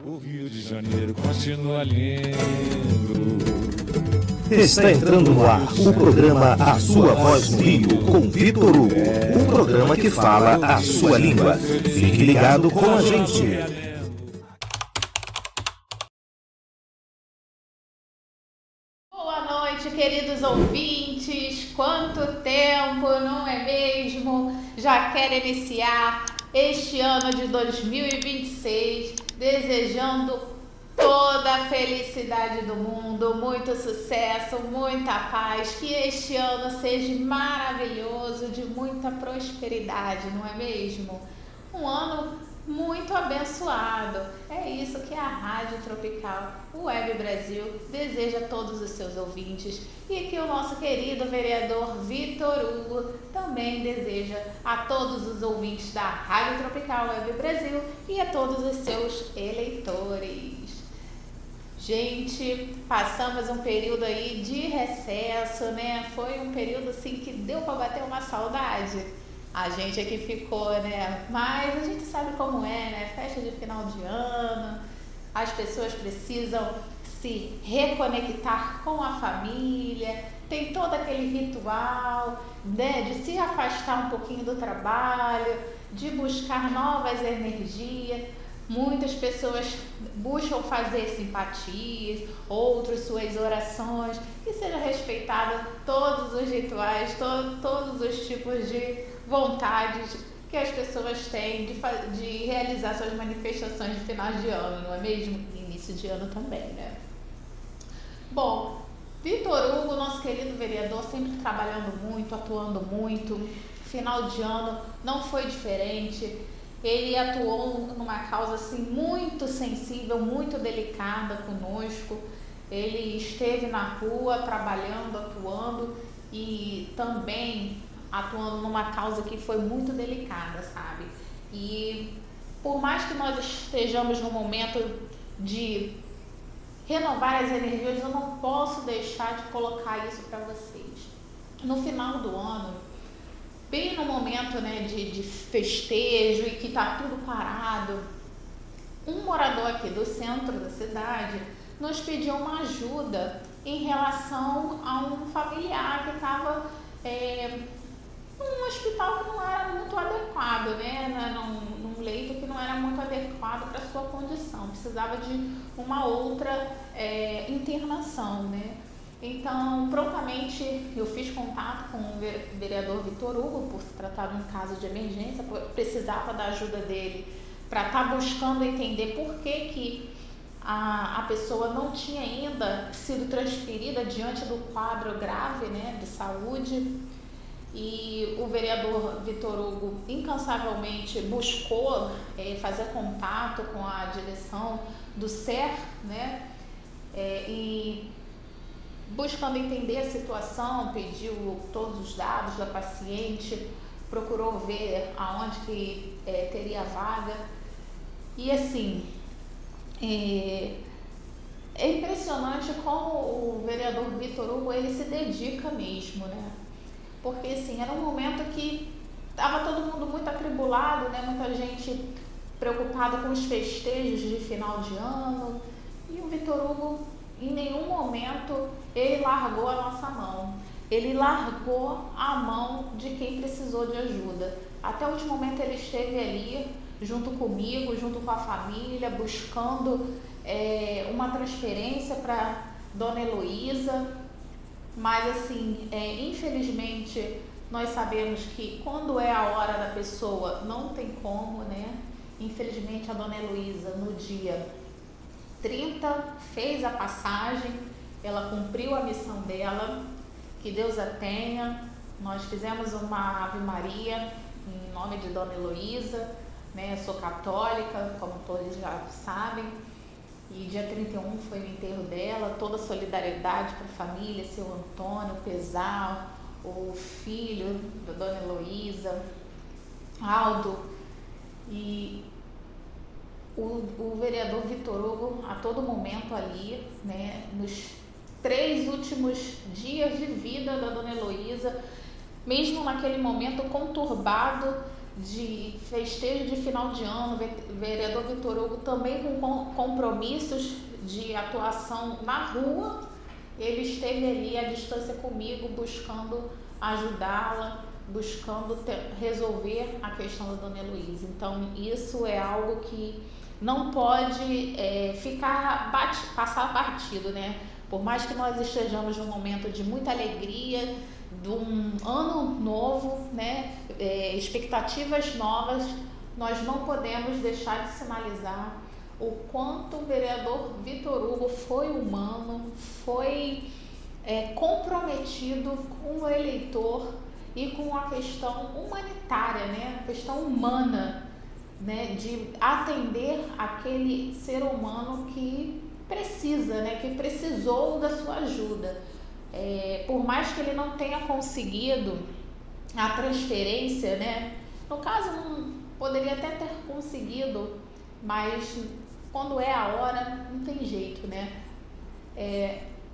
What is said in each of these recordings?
O Rio de Janeiro continua lindo. Está entrando no ar o programa A Sua Voz no Rio, com Vitor Hugo. Um programa que fala a sua língua. Fique ligado com a gente. Boa noite, queridos ouvintes. Quanto tempo, não é mesmo? Já quero iniciar este ano de 2026 desejando toda a felicidade do mundo, muito sucesso, muita paz, que este ano seja maravilhoso, de muita prosperidade, não é mesmo? Um ano muito abençoado. É isso que a Rádio Tropical Web Brasil deseja a todos os seus ouvintes e que o nosso querido vereador Vitor Hugo também deseja a todos os ouvintes da Rádio Tropical Web Brasil e a todos os seus eleitores. Gente, passamos um período aí de recesso, né? Foi um período assim que deu para bater uma saudade. A gente aqui ficou, né? Mas a gente sabe como é, né? Festa de final de ano, as pessoas precisam se reconectar com a família, tem todo aquele ritual, né? De se afastar um pouquinho do trabalho, de buscar novas energias. Muitas pessoas buscam fazer simpatias, outros suas orações, que seja respeitado todos os rituais, todos os tipos de vontades que as pessoas têm de realizar suas manifestações de final de ano, não é mesmo? Início de ano também, né? Bom, Vitor Hugo, nosso querido vereador, sempre trabalhando muito, atuando muito. Final de ano não foi diferente. Ele atuou numa causa assim muito sensível, muito delicada conosco. Ele esteve na rua trabalhando, atuando e também atuando numa causa que foi muito delicada, sabe? E por mais que nós estejamos num momento de renovar as energias, eu não posso deixar de colocar isso para vocês. No final do ano, bem no momento, né, de festejo e que tá tudo parado, um morador aqui do centro da cidade nos pediu uma ajuda em relação a um familiar que estava num hospital que não era muito adequado, né, num leito que não era muito adequado para sua condição, precisava de uma outra internação, né. Então, prontamente, eu fiz contato com o vereador Vitor Hugo, por se tratar de um caso de emergência, precisava da ajuda dele para estar buscando entender por que a pessoa não tinha ainda sido transferida diante do quadro grave, né, de saúde. E o vereador Vitor Hugo incansavelmente buscou fazer contato com a direção do SER, né, e buscando entender a situação, pediu todos os dados da paciente, procurou ver aonde que teria vaga. E assim, é impressionante como o vereador Vitor Hugo, ele se dedica mesmo, né? Porque assim, era um momento que estava todo mundo muito atribulado, né? Muita gente preocupada com os festejos de final de ano. E o Vitor Hugo, em nenhum momento, ele largou a nossa mão. Ele largou a mão de quem precisou de ajuda. Até o último momento ele esteve ali, junto comigo, junto com a família, buscando uma transferência para Dona Heloísa. Mas assim, infelizmente, nós sabemos que quando é a hora da pessoa, não tem como, né? Infelizmente, a Dona Heloísa, no dia 30, fez a passagem, ela cumpriu a missão dela, que Deus a tenha. Nós fizemos uma Ave Maria em nome de Dona Heloísa, né? Eu sou católica, como todos já sabem, e dia 31 foi o enterro dela, toda a solidariedade para a família, seu Antônio, o pesar, o filho da Dona Heloísa, Aldo, e o vereador Vitor Hugo a todo momento ali, né, nos 3 últimos dias de vida da Dona Heloísa, mesmo naquele momento conturbado de festejo de final de ano, o vereador Vitor Hugo também com compromissos de atuação na rua, ele esteve ali à distância comigo, buscando ajudá-la, buscando resolver a questão da Dona Heloísa. Então, isso é algo que não pode passar batido, né? Por mais que nós estejamos num momento de muita alegria, de um ano novo, né? Expectativas novas, nós não podemos deixar de sinalizar o quanto o vereador Vitor Hugo foi humano, foi comprometido com o eleitor e com a questão humanitária, né? A questão humana, né? De atender aquele ser humano que precisa, né? Que precisou da sua ajuda. Por mais que ele não tenha conseguido a transferência, né? No caso, não poderia até ter conseguido, mas quando é a hora, não tem jeito, né?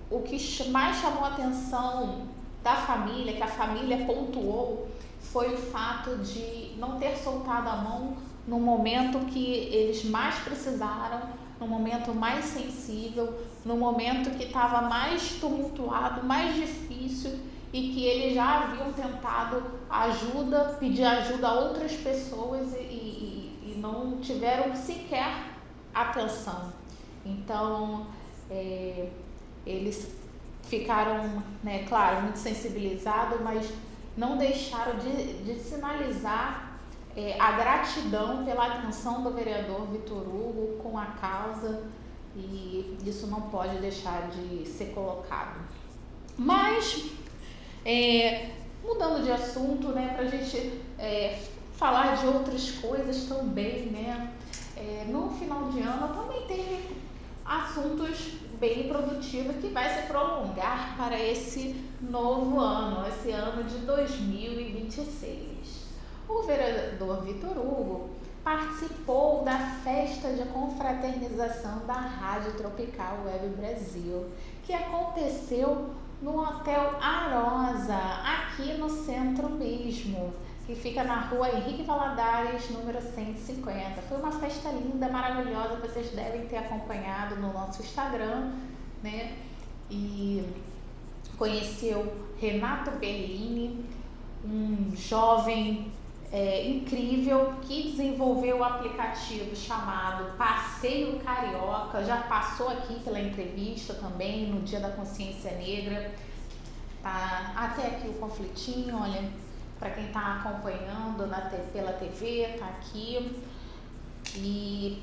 O que mais chamou a atenção da família, que a família pontuou, foi o fato de não ter soltado a mão no momento que eles mais precisaram, no momento mais sensível, no momento que estava mais tumultuado, mais difícil, e que eles já haviam tentado ajuda, pedir ajuda a outras pessoas e não tiveram sequer atenção. Então, eles ficaram, né, claro, muito sensibilizados, mas não deixaram de sinalizar a gratidão pela atenção do vereador Vitor Hugo com a causa, e isso não pode deixar de ser colocado. Mas, mudando de assunto, né, para a gente falar de outras coisas também, né, no final de ano também teve assuntos bem produtivos que vai se prolongar para esse novo ano, esse ano de 2026. O vereador Vitor Hugo participou da festa de confraternização da Rádio Tropical Web Brasil, que aconteceu no Hotel Arosa, aqui no centro mesmo, que fica na rua Henrique Valadares, número 150. Foi uma festa linda, maravilhosa, vocês devem ter acompanhado no nosso Instagram, né? E conheceu Renato Bellini, um jovem incrível que desenvolveu o aplicativo chamado Passeio Carioca. Já passou aqui pela entrevista também no Dia da Consciência Negra. Tá até aqui o conflitinho, olha, para quem está acompanhando pela TV, tá aqui. E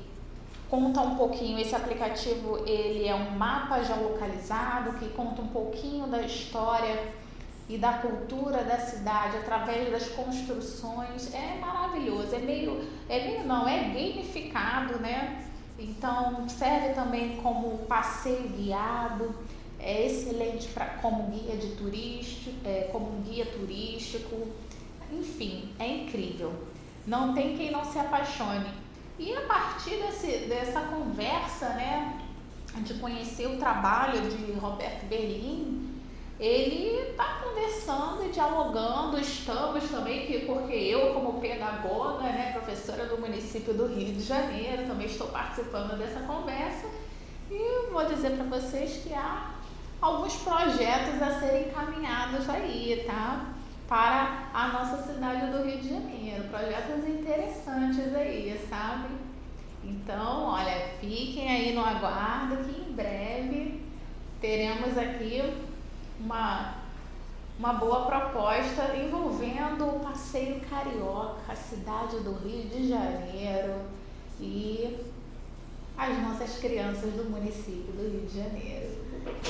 conta um pouquinho, esse aplicativo, ele é um mapa geolocalizado que conta um pouquinho da história e da cultura da cidade através das construções. É maravilhoso, é gamificado, né? Então serve também como passeio guiado, é excelente como guia como guia turístico, enfim, é incrível. Não tem quem não se apaixone. E a partir dessa conversa, né, de conhecer o trabalho de Roberto Bellini, ele está conversando e dialogando, estamos também, porque eu, como pedagoga, né, professora do município do Rio de Janeiro, também estou participando dessa conversa, e vou dizer para vocês que há alguns projetos a serem encaminhados aí, tá? Para a nossa cidade do Rio de Janeiro, projetos interessantes aí, sabe? Então, olha, fiquem aí no aguardo que em breve teremos aqui uma boa proposta envolvendo o Passeio Carioca, a cidade do Rio de Janeiro e as nossas crianças do município do Rio de Janeiro.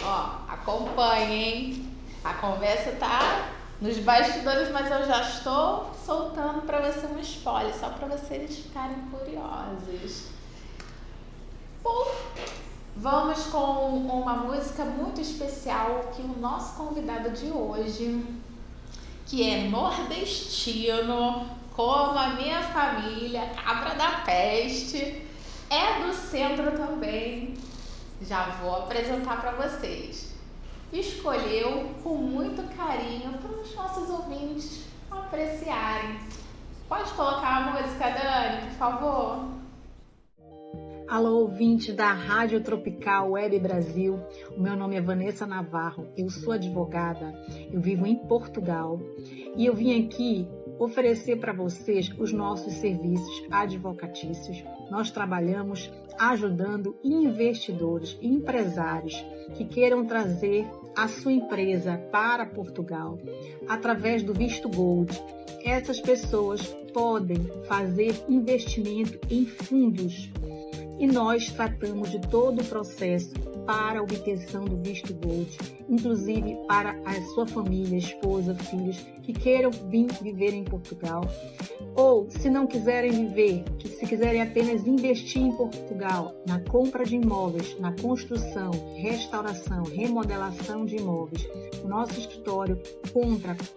Ó, acompanhem, a conversa tá nos bastidores, mas eu já estou soltando para você um spoiler, só para vocês ficarem curiosos. Bom, vamos com uma música muito especial que o nosso convidado de hoje, que é nordestino, como a minha família, Cabra da Peste, é do centro também, já vou apresentar para vocês. Escolheu com muito carinho para os nossos ouvintes apreciarem. Pode colocar a música, Dani, por favor? Alô, ouvintes da Rádio Tropical Web Brasil. O meu nome é Vanessa Navarro, eu sou advogada, eu vivo em Portugal e eu vim aqui oferecer para vocês os nossos serviços advocatícios. Nós trabalhamos ajudando investidores e empresários que queiram trazer a sua empresa para Portugal através do visto Gold. Essas pessoas podem fazer investimento em fundos e nós tratamos de todo o processo para a obtenção do visto Gold, inclusive para a sua família, esposa, filhos que queiram vir viver em Portugal, ou se não quiserem viver, que se quiserem apenas investir em Portugal, na compra de imóveis, na construção, restauração, remodelação de imóveis. O nosso escritório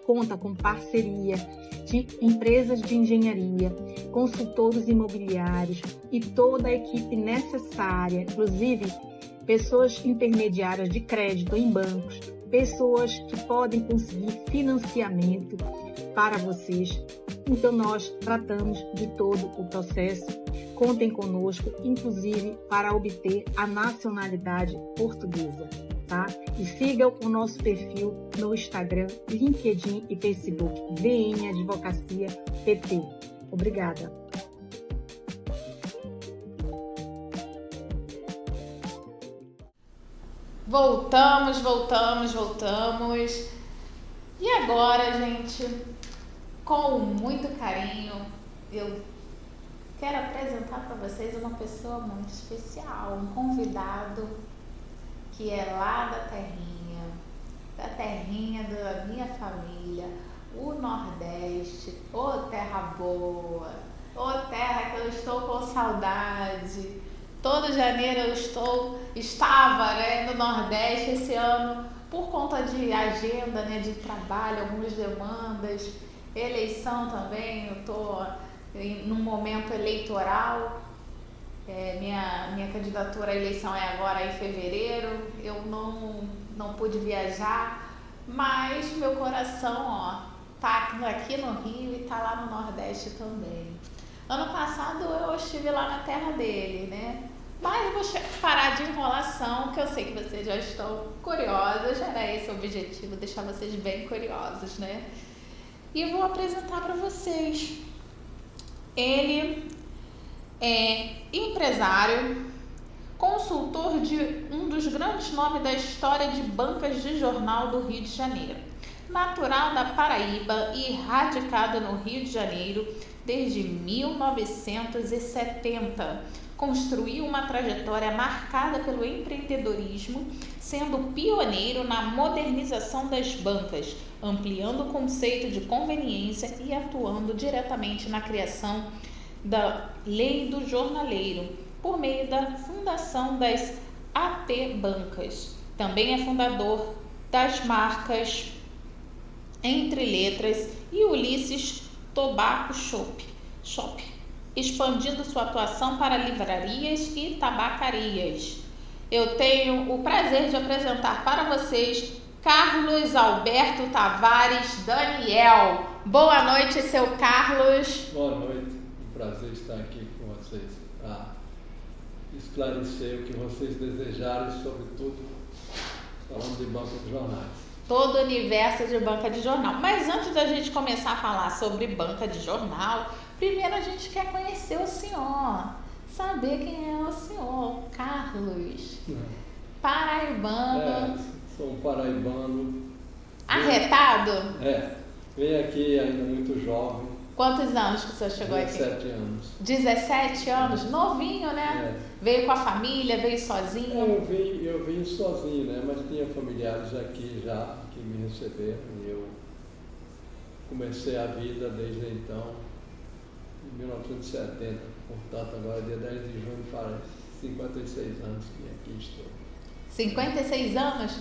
conta com parceria de empresas de engenharia, consultores imobiliários e toda a equipe necessária, inclusive pessoas intermediárias de crédito em bancos, pessoas que podem conseguir financiamento para vocês. Então nós tratamos de todo o processo. Contem conosco, inclusive para obter a nacionalidade portuguesa, tá? E sigam o nosso perfil no Instagram, LinkedIn e Facebook, VN Advocacia PT. Obrigada. Voltamos. E agora, gente, com muito carinho, eu quero apresentar para vocês uma pessoa muito especial, um convidado que é lá da terrinha da minha família, o Nordeste, ô terra boa, ô terra que eu estou com saudade. Todo janeiro eu estava, né, no Nordeste esse ano, por conta de agenda, né, de trabalho, algumas demandas, eleição também. Eu estou num momento eleitoral, minha candidatura à eleição é agora em fevereiro. Eu não pude viajar, mas meu coração tá aqui no Rio e tá lá no Nordeste também. Ano passado eu estive lá na terra dele, né? Mas eu vou parar de enrolação, que eu sei que vocês já estão curiosos. Era esse o objetivo, deixar vocês bem curiosos, né? E eu vou apresentar para vocês. Ele é empresário, consultor de um dos grandes nomes da história de bancas de jornal do Rio de Janeiro. Natural da Paraíba e radicado no Rio de Janeiro desde 1970. Construiu uma trajetória marcada pelo empreendedorismo, sendo pioneiro na modernização das bancas, ampliando o conceito de conveniência e atuando diretamente na criação da Lei do Jornaleiro, por meio da fundação das AT Bancas. Também é fundador das marcas Entre Letras e Ulisses Tobacco Shop, expandindo sua atuação para livrarias e tabacarias. Eu tenho o prazer de apresentar para vocês Carlos Alberto Tavares Daniel. Boa noite, seu Carlos. Boa noite, um prazer estar aqui com vocês para esclarecer o que vocês desejarem, sobretudo falando de banca de jornais. Todo o universo de banca de jornal. Mas antes da gente começar a falar sobre banca de jornal, primeiro a gente quer conhecer o senhor, saber quem é o senhor, Carlos. Paraibano. Sou um paraibano. Arretado? Vim aqui ainda muito jovem. Quantos anos que o senhor chegou 17 aqui? 17 anos. 17 anos? Novinho, né? Veio com a família, veio sozinho? Eu vim sozinho, né? Mas tinha familiares aqui já que me receberam e eu comecei a vida desde então, em 1970. Portanto, agora dia 10 de junho faz 56 anos que aqui estou. 56 anos?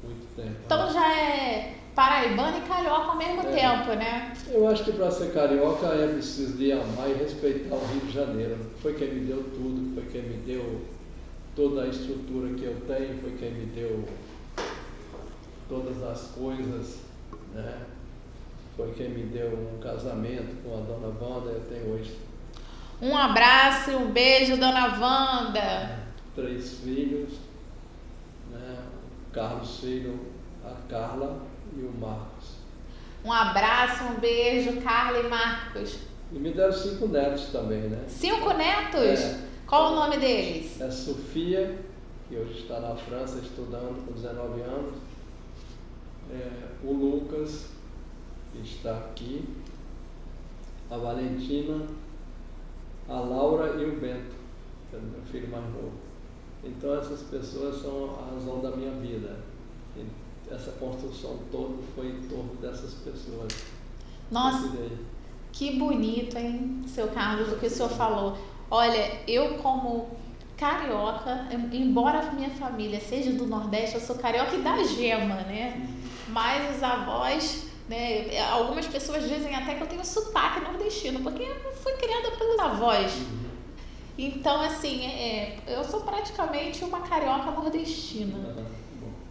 Muito tempo. Então já é paraibano e carioca ao mesmo tempo, né? Eu acho que para ser carioca é preciso de amar e respeitar o Rio de Janeiro. Foi quem me deu tudo, foi quem me deu toda a estrutura que eu tenho, foi quem me deu todas as coisas, né? foi quem me deu um casamento com a dona Wanda. Eu tenho hoje Um abraço e um beijo, dona Wanda. 3 filhos, né? O Carlos Filho, a Carla e o Marcos. Um abraço, um beijo, Carla e Marcos. E me deram 5 netos também, né? 5 netos? É. Qual o nome deles? É Sofia, que hoje está na França estudando com 19 anos. O Lucas, que está aqui. A Valentina, a Laura e o Bento, que é o meu filho mais novo. Então essas pessoas são a razão da minha vida. E essa construção toda foi em torno dessas pessoas. Nossa, que bonito, hein, seu Carlos, o que o senhor falou. Olha, eu como carioca, embora minha família seja do Nordeste, eu sou carioca e da gema, né? Mas os avós, né? Algumas pessoas dizem até que eu tenho sotaque nordestino, porque eu fui criada pelos avós. Então, assim, eu sou praticamente uma carioca nordestina.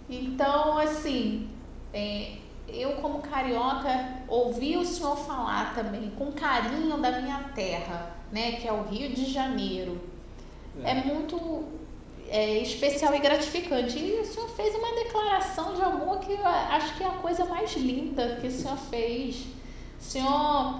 Então, assim, eu como carioca ouvi o senhor falar também com carinho da minha terra, né, que é o Rio de Janeiro. É muito especial e gratificante. E o senhor fez uma declaração de amor que eu acho que é a coisa mais linda que o senhor fez. O senhor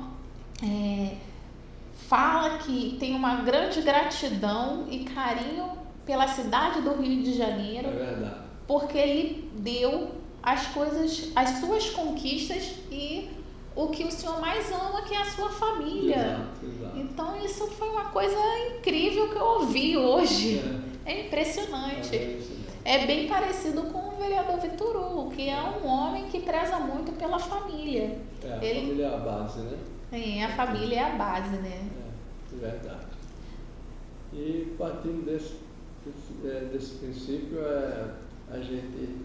fala que tem uma grande gratidão e carinho pela cidade do Rio de Janeiro. É verdade. Porque ele deu as coisas, as suas conquistas e o que o senhor mais ama, que é a sua família. Exato. Então isso foi uma coisa incrível que eu ouvi hoje. É impressionante. É bem parecido com o vereador Vitor Hugo, que é um homem que preza muito pela família. A família é a base, né? A família é a base, né? É verdade. E partindo desse princípio, a gente,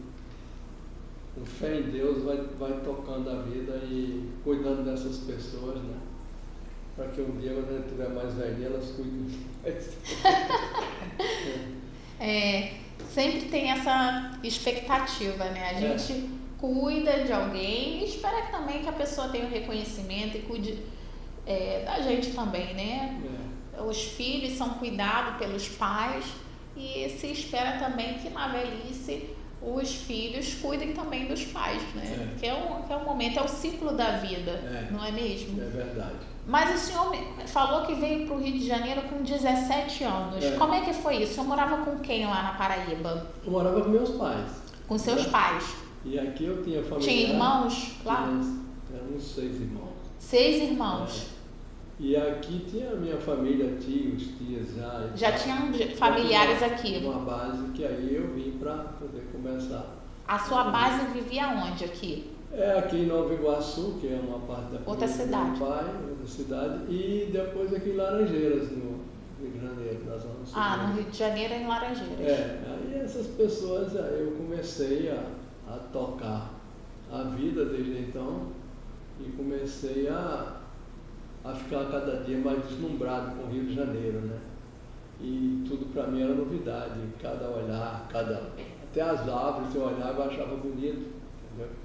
com fé em Deus, vai tocando a vida e cuidando dessas pessoas, né? Para que um dia, quando a gente estiver mais velhinho, elas cuidem mais. Sempre tem essa expectativa, né? A gente cuida de alguém e espera também que a pessoa tenha o reconhecimento e cuide da gente também, né? Os filhos são cuidados pelos pais e se espera também que na velhice os filhos cuidem também dos pais, né? Que é um momento, é o ciclo da vida, não é mesmo? É verdade. Mas o senhor falou que veio para o Rio de Janeiro com 17 anos. Como é que foi isso? O senhor morava com quem lá na Paraíba? Eu morava com meus pais. Com seus pais? E aqui eu tinha família. Tinha irmãos lá? Eram uns 6 irmãos. 6 irmãos. E aqui tinha a minha família, tios, tias já. Já tinham familiares aqui? Uma base que aí eu vim para poder começar. A sua base vivia onde aqui? Aqui em Nova Iguaçu, que é uma parte da outra cidade. Do meu pai, outra cidade, e depois aqui em Laranjeiras, no Rio de Janeiro, na zona sul. No Rio de Janeiro, em Laranjeiras. Aí essas pessoas, eu comecei a tocar a vida desde então e comecei a ficar cada dia mais deslumbrado com o Rio de Janeiro, né? E tudo para mim era novidade, cada olhar, até as árvores eu olhava e achava bonito, entendeu?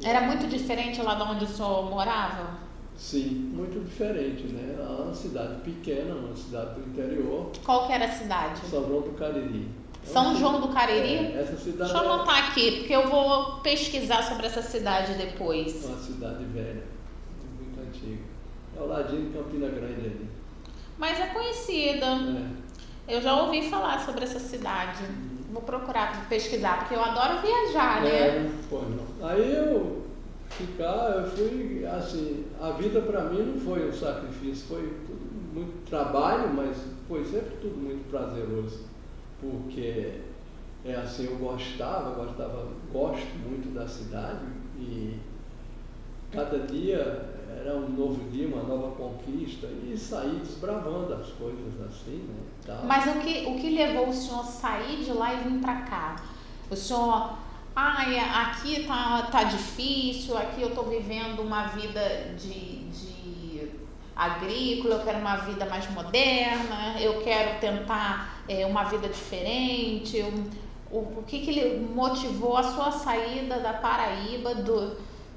Era muito diferente lá de onde o senhor morava? Sim, muito diferente, né? É uma cidade pequena, uma cidade do interior. Qual que era a cidade? São João do Cariri. São João do Cariri? Essa cidade. Deixa eu anotar aqui, porque eu vou pesquisar sobre essa cidade depois. Uma cidade velha, muito antiga. É ao ladinho de Campina Grande ali. Mas é conhecida. Eu já ouvi falar sobre essa cidade. Vou procurar pesquisar, porque eu adoro viajar, né? Aí eu fui, assim, a vida para mim não foi um sacrifício, foi tudo muito trabalho, mas foi sempre tudo muito prazeroso, porque assim, eu gosto muito da cidade e cada dia era um novo dia, uma nova conquista e sair desbravando as coisas assim, né? Tá. Mas o que levou o senhor a sair de lá e vir para cá? O senhor, aqui tá difícil, aqui eu tô vivendo uma vida de agrícola, eu quero uma vida mais moderna, eu quero tentar uma vida diferente. O que motivou a sua saída da Paraíba,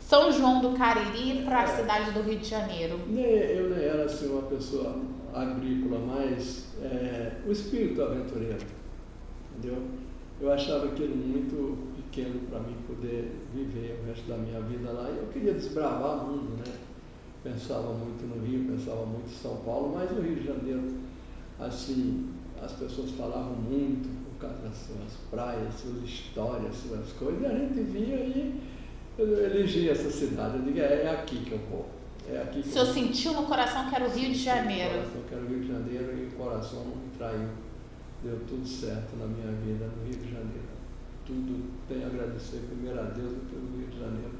São João do Cariri para a cidade do Rio de Janeiro? Eu nem era assim uma pessoa agrícola, mas o espírito aventureiro, entendeu? Eu achava aquilo muito pequeno para mim poder viver o resto da minha vida lá, e eu queria desbravar o mundo, né? Pensava muito no Rio, pensava muito em São Paulo, mas no Rio de Janeiro, assim, as pessoas falavam muito por causa das suas praias, suas histórias, suas coisas, e a gente via e eu elegi essa cidade. Eu digo, é aqui que eu vou. É aqui que o senhor sentiu no coração que era o Rio de Janeiro? No coração que era o Rio de Janeiro, e o coração não me traiu. Deu tudo certo na minha vida no Rio de Janeiro. Tudo tenho a agradecer primeiro a Deus e pelo Rio de Janeiro,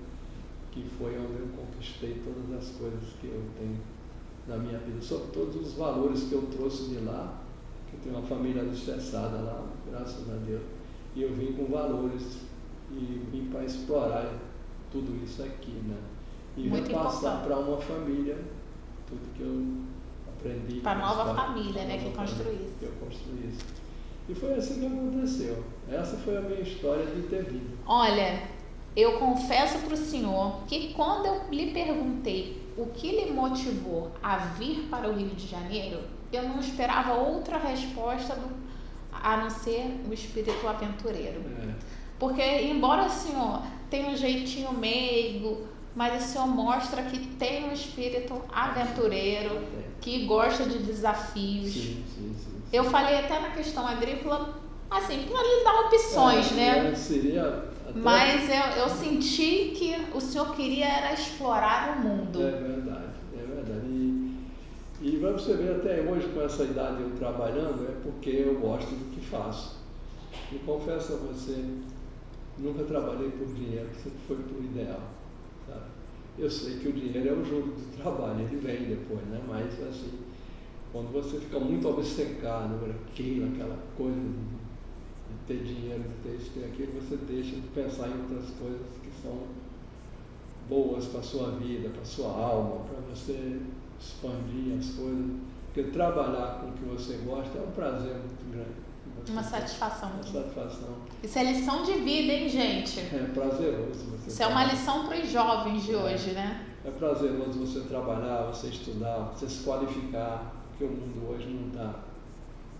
que foi onde eu conquistei todas as coisas que eu tenho na minha vida. Sobre todos os valores que eu trouxe de lá, que eu tenho uma família alicerçada lá, graças a Deus, e eu vim com valores e vim para explorar tudo isso aqui, né? E muito passar para uma família tudo que eu aprendi. Para a nova família, né, que construí. Que eu construí isso. E foi assim que aconteceu. Essa foi a minha história de ter vindo. Olha, eu confesso para o senhor que quando eu lhe perguntei o que lhe motivou a vir para o Rio de Janeiro, eu não esperava outra resposta a não ser o espírito aventureiro. Porque, embora o senhor tenha um jeitinho meigo, mas o senhor mostra que tem um espírito aventureiro, que gosta de desafios. Sim. Eu falei até na questão agrícola, assim, para lhe dar opções, né? Mas eu senti que o senhor queria era explorar o mundo. É verdade. E vai você ver, até hoje, com essa idade eu trabalhando, é porque eu gosto do que faço. E confesso a você, nunca trabalhei por dinheiro, sempre foi por ideal. Sabe? Eu sei que o dinheiro é o jogo do trabalho, ele vem depois, né? Mas assim, quando você fica muito obcecado por aquela coisa de ter dinheiro, de ter isso, ter aquilo, você deixa de pensar em outras coisas que são boas para a sua vida, para a sua alma, para você expandir as coisas. Porque trabalhar com o que você gosta é um prazer muito grande. Uma satisfação. Isso é lição de vida, hein, gente? É prazeroso. Isso é uma lição para os jovens de hoje, né? É prazeroso você trabalhar, você estudar, você se qualificar, porque o mundo hoje não está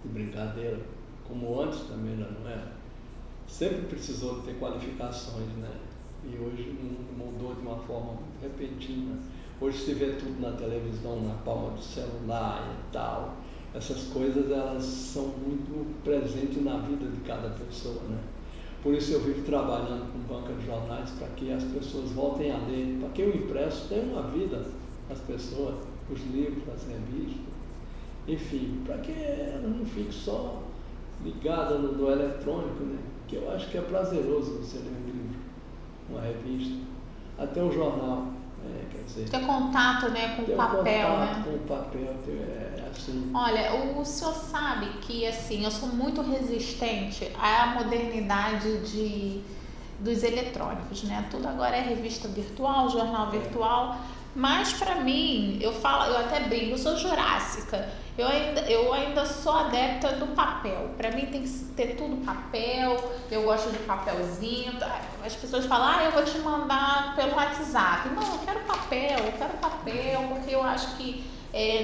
de brincadeira, como antes também já não era. Sempre precisou de ter qualificações, né? E hoje o mundo mudou de uma forma muito repentina. Hoje se vê tudo na televisão, na palma do celular e tal. Essas coisas, elas são muito presentes na vida de cada pessoa, né? Por isso eu vivo trabalhando com banca de jornais, para que as pessoas voltem a ler, para que o impresso tenha uma vida, as pessoas, os livros, as revistas, enfim, para que ela não fique só ligada no eletrônico, né? Que eu acho que é prazeroso você ler um livro, uma revista, até um jornal. Quer dizer, ter contato, né, com o papel, né? Com o papel, assim. Olha, o senhor sabe que, assim, eu sou muito resistente à modernidade dos eletrônicos, né? Tudo agora é revista virtual, jornal virtual, mas para mim, eu até brinco, eu sou jurássica. Eu ainda sou adepta do papel. Para mim tem que ter tudo papel, eu gosto de papelzinho. As pessoas falam, eu vou te mandar pelo WhatsApp. Não, eu quero papel, porque eu acho que,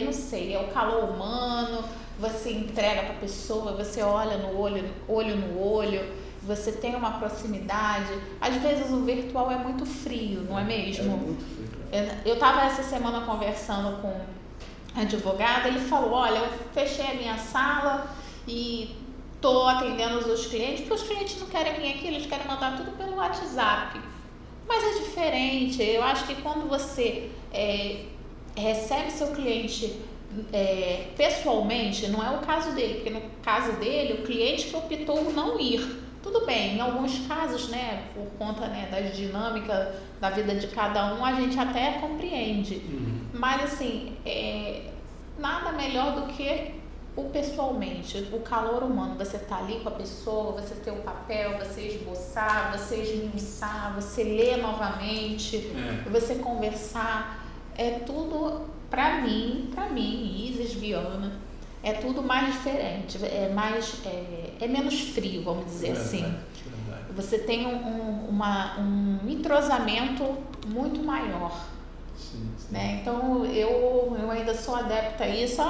não sei, é o calor humano, você entrega para a pessoa, você olha no olho no olho, você tem uma proximidade. Às vezes o virtual é muito frio, não é mesmo? É muito frio. Eu estava essa semana conversando com advogado, ele falou, olha, eu fechei a minha sala e estou atendendo os clientes, porque os clientes não querem vir aqui, eles querem mandar tudo pelo WhatsApp. Mas é diferente, eu acho que quando você recebe seu cliente pessoalmente, não é o caso dele, porque no caso dele, o cliente que optou por não ir. Tudo bem, em alguns casos, né, por conta, né, das dinâmicas da vida de cada um, a gente até compreende. Mas, assim, nada melhor do que o pessoalmente, o calor humano. Você tá ali com a pessoa, você ter o papel, você esboçar, você esmiuçar, você ler novamente, você conversar. É tudo, pra mim, Isis, Viana, é tudo mais diferente, é menos frio, vamos dizer assim. você tem um entrosamento muito maior. Sim. Né? Então eu ainda sou adepta a isso.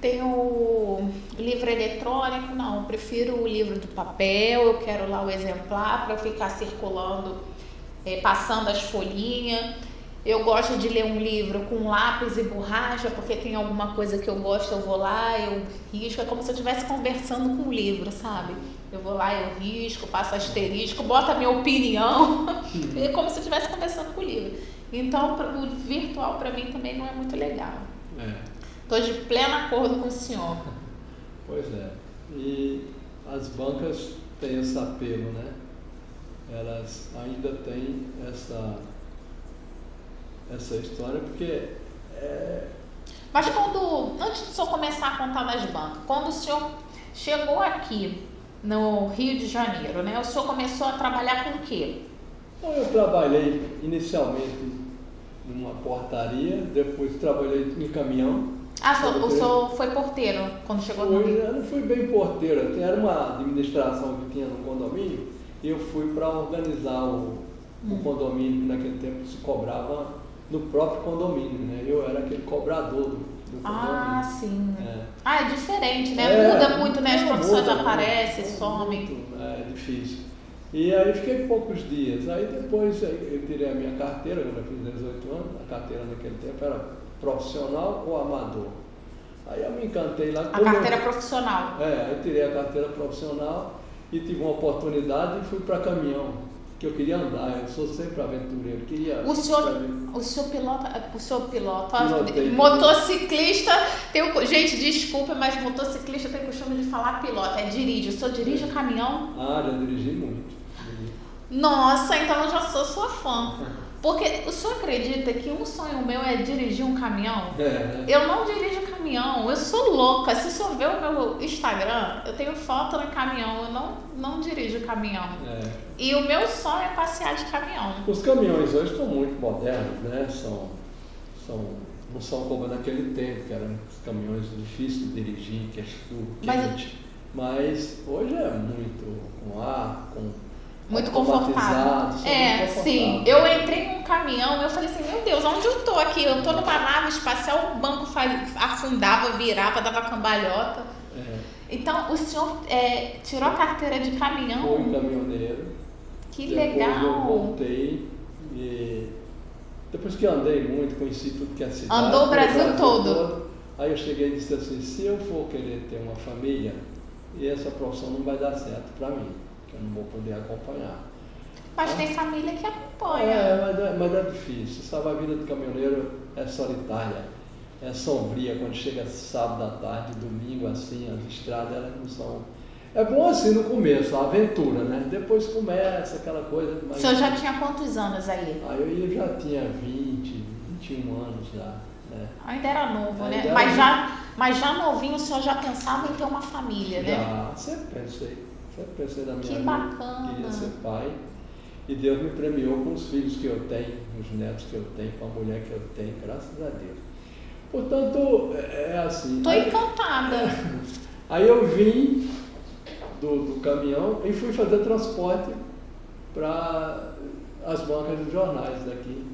Tenho livro eletrônico, não, eu prefiro o livro do papel, eu quero lá o exemplar para ficar circulando, passando as folhinhas. Eu gosto de ler um livro com lápis e borracha, porque tem alguma coisa que eu gosto, eu vou lá, eu risco, é como se eu estivesse conversando com o livro, sabe? Eu vou lá, eu risco, passo asterisco, boto a minha opinião, é como se eu estivesse conversando com o livro. Então, o virtual para mim também não é muito legal. Estou de pleno acordo com o senhor. Pois é. E as bancas têm esse apelo, né? Elas ainda têm essa história, porque... Mas antes do senhor começar a contar das bancas, quando o senhor chegou aqui no Rio de Janeiro, né? O senhor começou a trabalhar com o quê? Então, eu trabalhei inicialmente numa portaria, depois trabalhei em caminhão. O senhor foi porteiro quando chegou no Rio? Eu não fui bem porteiro, era uma administração que tinha no condomínio, e eu fui para organizar o condomínio, que naquele tempo se cobrava no próprio condomínio, né? Eu era aquele cobrador do condomínio. Ah, sim. É diferente, né? Muda muito, né? As profissões aparecem, somem. É difícil. E aí fiquei poucos dias. Aí depois eu tirei a minha carteira, quando eu fiz 18 anos, a carteira naquele tempo era profissional ou amador. Aí eu me encantei lá. A carteira profissional. Eu tirei a carteira profissional e tive uma oportunidade e fui para caminhão, que eu queria andar, eu sou sempre aventureiro. O senhor pilota, motociclista, gente, desculpa, mas motociclista tem o costume de falar pilota, dirige. O senhor dirige o caminhão? Ah, já dirigi muito. Nossa, então eu já sou sua fã. Porque o senhor acredita que um sonho meu é dirigir um caminhão? Eu não dirijo caminhão, eu sou louca. Se o senhor ver o meu Instagram, eu tenho foto no caminhão, eu não dirijo caminhão. E o meu sonho é passear de caminhão. Os caminhões hoje estão muito modernos, né? Não são como naquele tempo, que eram caminhões difíceis de dirigir, que é quente. Mas hoje é muito com ar, muito confortável. Sim. Eu entrei num caminhão, eu falei assim, meu Deus, onde eu tô aqui? Eu tô numa nave espacial, o banco afundava, virava, dava cambalhota. Então, o senhor tirou a carteira de caminhão? Fui caminhoneiro. Que depois legal. Eu voltei e depois que eu andei muito, conheci tudo que é cidade. Andou o Brasil todo. Aí eu cheguei e disse assim, se eu for querer ter uma família, essa profissão não vai dar certo para mim, que eu não vou poder acompanhar. Mas tem família que acompanha. Mas é difícil. Sabe, a vida do caminhoneiro é solitária, é sombria. Quando chega sábado à tarde, domingo, assim, as estradas elas não são... É bom assim no começo, a aventura, né? Depois começa aquela coisa... O senhor já tinha quantos anos aí? Aí eu já tinha 20, 21 anos já. Né? Ainda era novo, né? Era... Mas já novinho o senhor já pensava em ter uma família, né? Já, sempre pensei na minha vida. Que bacana. Queria ser pai. E Deus me premiou com os filhos que eu tenho, os netos que eu tenho, com a mulher que eu tenho, graças a Deus. Portanto, é assim. Estou encantada. Aí eu vim do caminhão e fui fazer transporte para as bancas dos jornais daqui,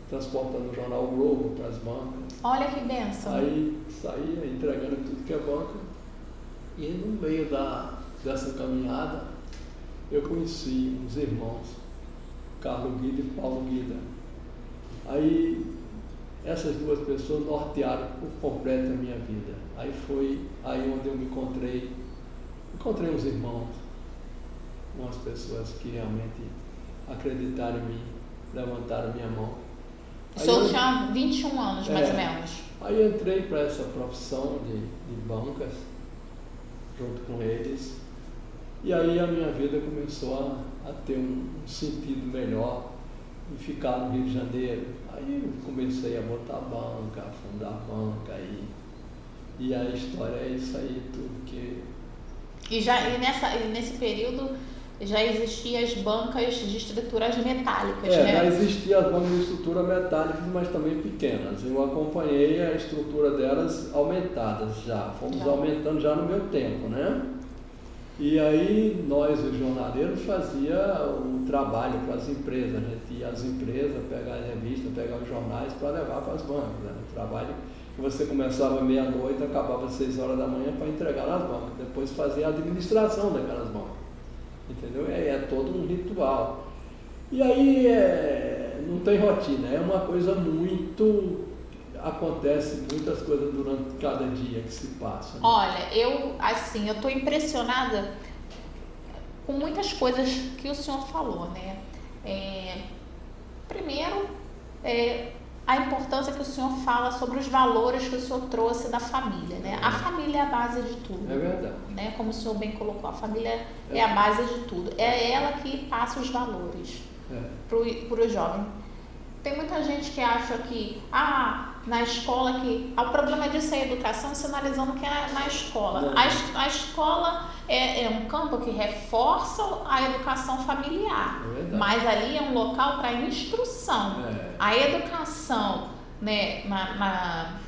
transportando o jornal o Globo para as bancas. Olha que bênção. Aí saía entregando tudo que é banca e no meio dessa caminhada eu conheci uns irmãos, Carlos Guida e Paulo Guida. Aí essas duas pessoas nortearam por completo a minha vida. Aí foi aí onde eu me encontrei uns irmãos, umas pessoas que realmente acreditaram em mim, levantaram minha mão. O senhor tinha 21 anos, mais ou menos. Aí eu entrei para essa profissão de bancas, junto com eles, e aí a minha vida começou a ter um sentido melhor em ficar no Rio de Janeiro. Aí eu comecei a botar banca, a fundar banca, e a história é isso aí, tudo que... E nesse período já existiam as bancas de estruturas metálicas, né? Já existiam as bancas de estrutura metálicas, mas também pequenas. Eu acompanhei a estrutura delas aumentadas já. Fomos aumentando já no meu tempo, né? E aí nós, os jornaleiros, fazia o trabalho para as empresas, a gente ia às empresas, pegar a revista, pegar os jornais para levar para as bancas, né? O trabalho que você começava meia-noite, acabava às 6 horas da manhã para entregar nas bancas, depois fazia a administração daquelas bancas, entendeu? É todo um ritual. E aí não tem rotina, é uma coisa muito... acontece muitas coisas durante cada dia que se passa. Né? Olha, eu estou impressionada com muitas coisas que o senhor falou, né? Primeiro, a importância que o senhor fala sobre os valores que o senhor trouxe da família, né? A família é a base de tudo. É verdade. Né? Como o senhor bem colocou, a família é a base de tudo. É ela que passa os valores para o jovem. Tem muita gente que acha que, na escola o problema disso é a educação, sinalizando que é na escola. A escola é um campo que reforça a educação familiar, mas ali é um local para instrução. A educação, né,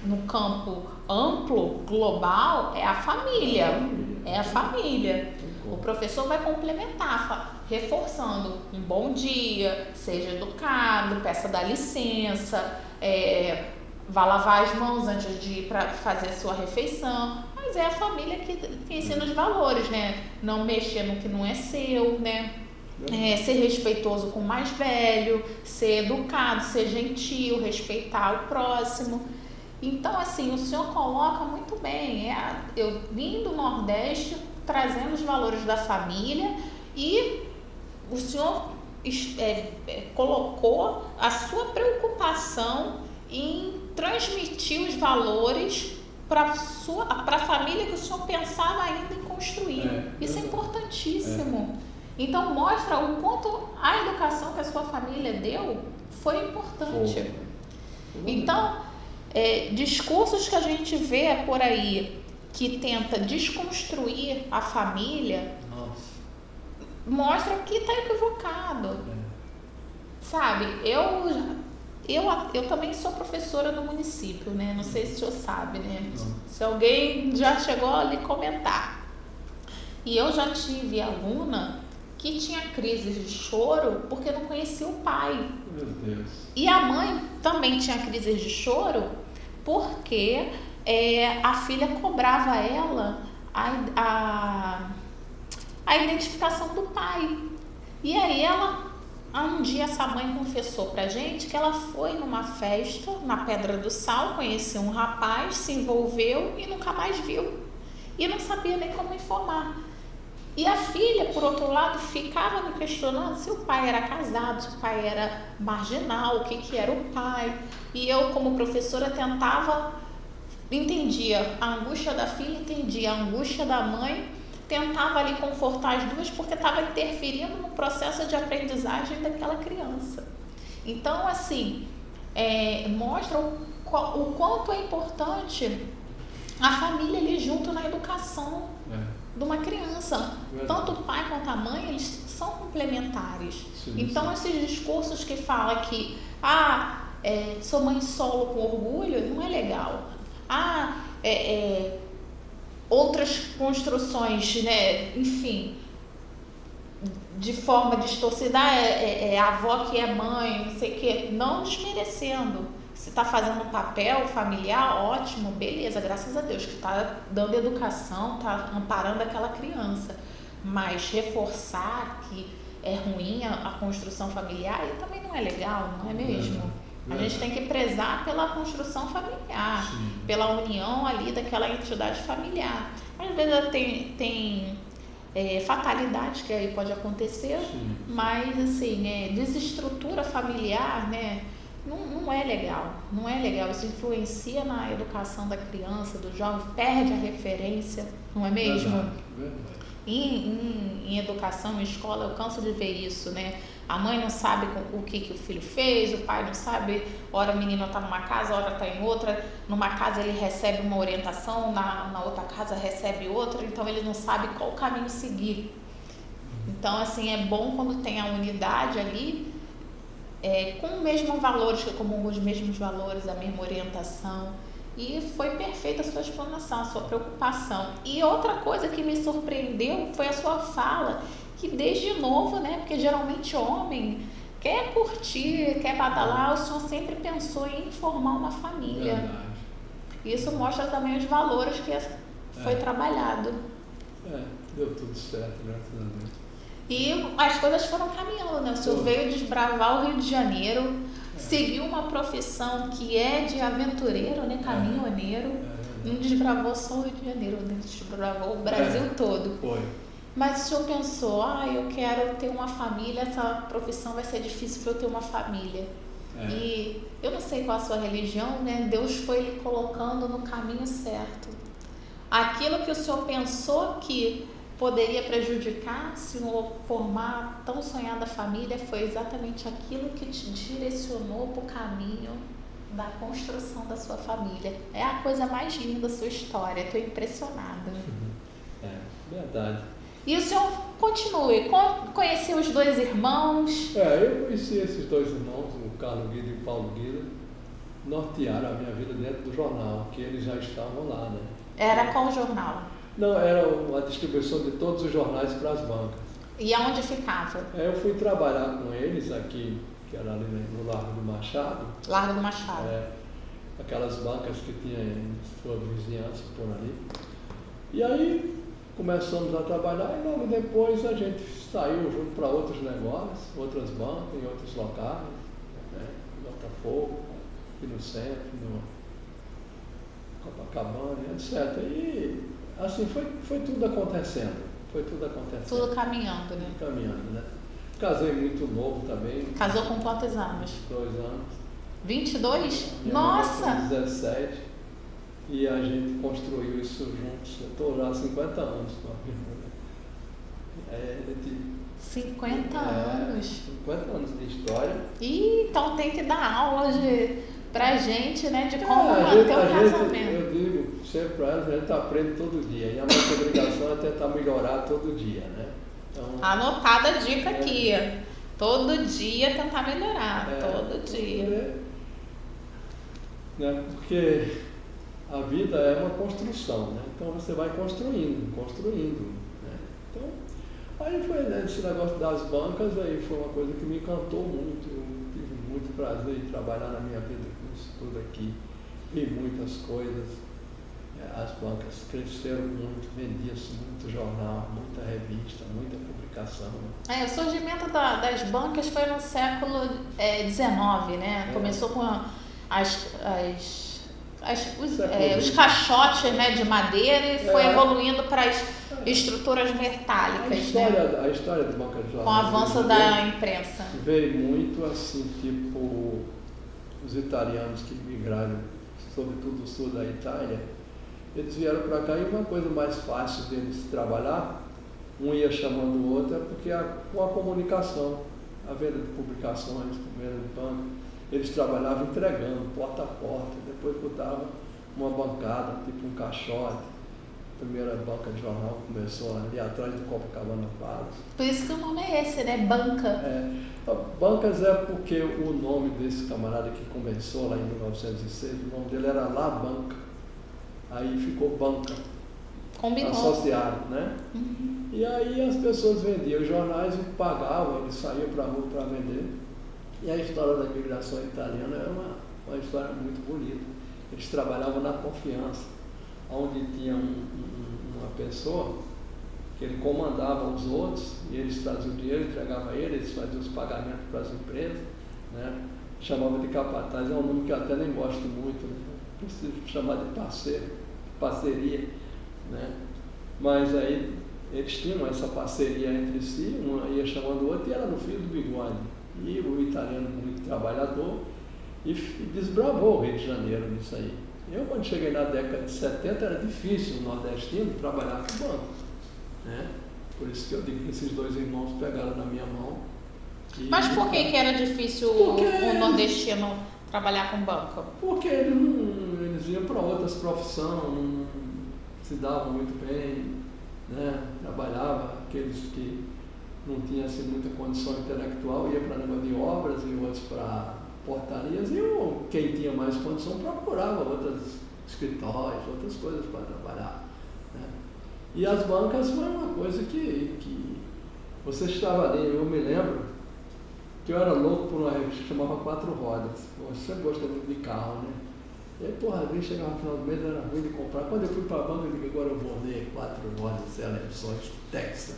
no campo amplo, global, é a família. É a família. O professor vai complementar, reforçando um bom dia, seja educado, peça dar licença, vá lavar as mãos antes de ir para fazer a sua refeição. Mas é a família que ensina os valores, né? Não mexer no que não é seu, né? Ser respeitoso com o mais velho, ser educado, ser gentil, respeitar o próximo. Então, assim, o senhor coloca muito bem. Eu vim do Nordeste trazendo os valores da família e o senhor colocou a sua preocupação em transmitir os valores para a família que o senhor pensava ainda em construir. Isso é importantíssimo. Então mostra o quanto a educação que a sua família deu foi importante. Então, discursos que a gente vê por aí que tenta desconstruir a família, mostra que está equivocado. Sabe, eu também sou professora no município, né? Não sei se o senhor sabe, né? Se alguém já chegou a lhe comentar. E eu já tive aluna que tinha crises de choro porque não conhecia o pai. Meu Deus. E a mãe também tinha crises de choro porque a filha cobrava ela a identificação do pai. E aí um dia essa mãe confessou pra gente que ela foi numa festa na Pedra do Sal, conheceu um rapaz, se envolveu e nunca mais viu. E não sabia nem como informar. E a filha, por outro lado, ficava me questionando se o pai era casado, se o pai era marginal, o que era o pai. E eu, como professora, entendia a angústia da filha, entendia a angústia da mãe, tentava ali confortar as duas porque estava interferindo no processo de aprendizagem daquela criança. Então, assim, mostra o quanto é importante a família ali junto na educação de uma criança. Tanto o pai quanto a mãe, eles são complementares. Então, esses discursos que falam que sou mãe solo com orgulho, não é legal. Outras construções, né, enfim, de forma distorcida, a avó que é mãe, não sei o quê, não desmerecendo. Se está fazendo um papel familiar, ótimo, beleza, graças a Deus, que está dando educação, está amparando aquela criança. Mas reforçar que é ruim a construção familiar, também não é legal, não é mesmo? A gente tem que prezar pela construção familiar, pela união ali daquela entidade familiar. Às vezes tem fatalidades que aí pode acontecer, mas assim, desestrutura familiar, né? Não é legal, não é legal. Isso influencia na educação da criança, do jovem, perde a referência, não é mesmo? Verdade. Em educação, em escola, eu canso de ver isso, né? A mãe não sabe o que o filho fez, o pai não sabe, ora o menino está numa casa, ora está em outra. Numa casa ele recebe uma orientação, na outra casa recebe outra, então ele não sabe qual caminho seguir. Então, assim, é bom quando tem a unidade ali, com os mesmos valores, a mesma orientação. E foi perfeita a sua explanação, a sua preocupação. E outra coisa que me surpreendeu foi a sua fala, que desde novo, né, porque geralmente homem quer curtir, quer badalar, o senhor sempre pensou em formar uma família. Verdade. Isso mostra também os valores que foi trabalhado. Deu tudo certo, graças a Deus. E as coisas foram caminhando, né? O senhor veio desbravar o Rio de Janeiro, seguiu uma profissão que é de aventureiro, né? Caminhoneiro. Não desbravou só o Rio de Janeiro, né? Desbravou o Brasil todo. Foi. Mas o senhor pensou, eu quero ter uma família, essa profissão vai ser difícil para eu ter uma família. E eu não sei qual a sua religião, né? Deus foi lhe colocando no caminho certo. Aquilo que o senhor pensou que poderia prejudicar se não formar tão sonhada família foi exatamente aquilo que te direcionou para o caminho da construção da sua família. É a coisa mais linda da sua história, estou impressionada. Verdade. E o senhor continue, conheceu os dois irmãos? Eu conheci esses dois irmãos, o Carlos Guido e o Paulo Guido, nortearam a minha vida dentro do jornal, que eles já estavam lá, né? Era qual jornal? Não, era uma distribuição de todos os jornais para as bancas. E aonde ficava? Eu fui trabalhar com eles aqui, que era ali no Largo do Machado. Largo do Machado. Aquelas bancas que tinha em sua vizinhança por ali. E aí começamos a trabalhar e logo depois a gente saiu junto para outros negócios, outras bancas, em outros locais, né? Em Botafogo, aqui no centro, no Copacabana, etc. E assim foi tudo acontecendo. Tudo caminhando, né? Caminhando, né? Casei muito novo também. Casou com quantos anos? 2 anos. 22? Minha Nossa! mãe com 17. E a gente construiu isso juntos. Eu estou já há 50 anos com a minha irmã. 50 anos? 50 anos de história. Então tem que dar aula pra gente, né? De como manter o casamento. Eu digo sempre para elas, a gente aprende todo dia. E a nossa obrigação é tentar melhorar todo dia, né? Então, anotada a dica aqui. Todo dia tentar melhorar. Todo dia. Né? Porque a vida é uma construção, né? Então você vai construindo, né? Então, aí foi, né, esse negócio das bancas, aí foi uma coisa que me encantou muito. Eu tive muito prazer em trabalhar na minha vida com isso tudo aqui. Vi muitas coisas. As bancas cresceram muito, vendia-se muito jornal, muita revista, muita publicação. O surgimento das bancas foi no século XIX, né? Começou com os caixotes, né, de madeira e foi evoluindo para as estruturas metálicas. A história de banca de jornal, com o avanço da imprensa. Veio muito assim, tipo, os italianos que migraram, sobretudo do sul da Itália, eles vieram para cá e uma coisa mais fácil deles trabalhar, um ia chamando o outro, porque com a comunicação, a venda de publicações, a venda de banco, eles trabalhavam entregando, porta a porta, depois botavam uma bancada, tipo um caixote. A primeira banca de jornal começou ali atrás do Copacabana Palace. Por isso que o nome é esse, né? Banca. Bancas é porque o nome desse camarada que começou lá em 1906, o nome dele era La Banca. Aí ficou banca. Combinou. Associado, né? Uhum. E aí as pessoas vendiam jornais e pagavam, eles saíam para a rua para vender. E a história da imigração italiana era uma história muito bonita. Eles trabalhavam na confiança, onde tinha uma pessoa que ele comandava os outros e eles traziam o dinheiro, entregavam a ele, eles faziam os pagamentos para as empresas, né? Chamava de capataz, é um nome que eu até nem gosto muito, né? Preciso chamar de parceria, né? Mas aí eles tinham essa parceria entre si, um ia chamando o outro e era no fio do bigode. E o italiano muito trabalhador e desbravou o Rio de Janeiro nisso aí. Eu, quando cheguei na década de 70, era difícil o nordestino trabalhar com banco, né? Por isso que eu digo que esses dois irmãos pegaram na minha mão. Mas por que era difícil o nordestino trabalhar com banco? Porque eles iam para outras profissões, não se davam muito bem, né? Trabalhava aqueles que não tinham assim, muita condição intelectual, ia para negócio de obras e outros para portarias, e quem tinha mais condição procurava outras escritórios, outras coisas para trabalhar, né? E as bancas foi uma coisa que você estava ali. Eu me lembro que eu era louco por uma revista que chamava Quatro Rodas. Eu sempre gostei muito de carro, né? E aí, porra, a chegava no final do mês, era ruim de comprar. Quando eu fui para a banca, eu digo, agora eu vou ler Quatro Rodas, eleições, Texas.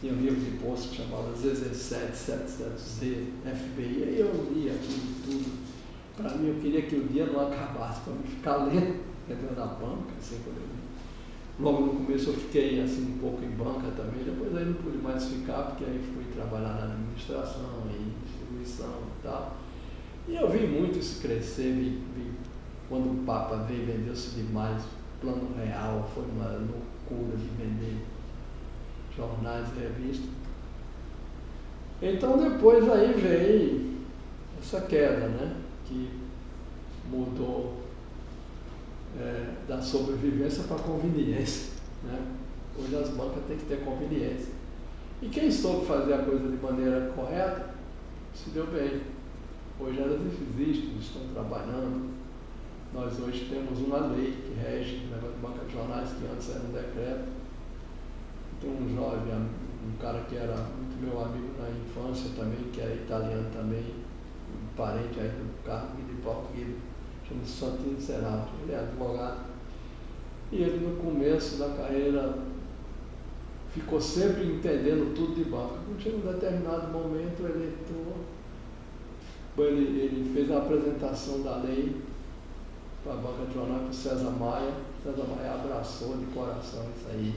Tinha um livro de bolsa que chamava ZZ7, 700Z, FBI. Aí eu lia aquilo tudo. Para mim, eu queria que o dia não acabasse, para me ficar lendo, entrando na banca, assim, quando eu li. Logo no começo eu fiquei assim um pouco em banca também, depois aí não pude mais ficar, porque aí fui trabalhar na administração, em distribuição e tal. E eu vi muito isso crescer, vi quando o Papa veio, vendeu-se demais, Plano Real, foi uma loucura de vender jornais e revistas. Então depois aí veio essa queda, né, que mudou da sobrevivência para conveniência, né? Hoje as bancas têm que ter conveniência. E quem soube fazer a coisa de maneira correta, se deu bem. Hoje elas existem, estão trabalhando. Nós hoje temos uma lei que rege o negócio de banca de jornais, que antes era um decreto. Tem um jovem, um cara que era muito meu amigo na infância também, que era italiano também, um parente aí do Carlos Guido Português, chama-se Santino Serrato. Ele é advogado. E ele, no começo da carreira, ficou sempre entendendo tudo de banca. Quando chegou um determinado momento, ele fez a apresentação da lei para a banca de jornal, para o César Maia. César Maia abraçou de coração isso aí.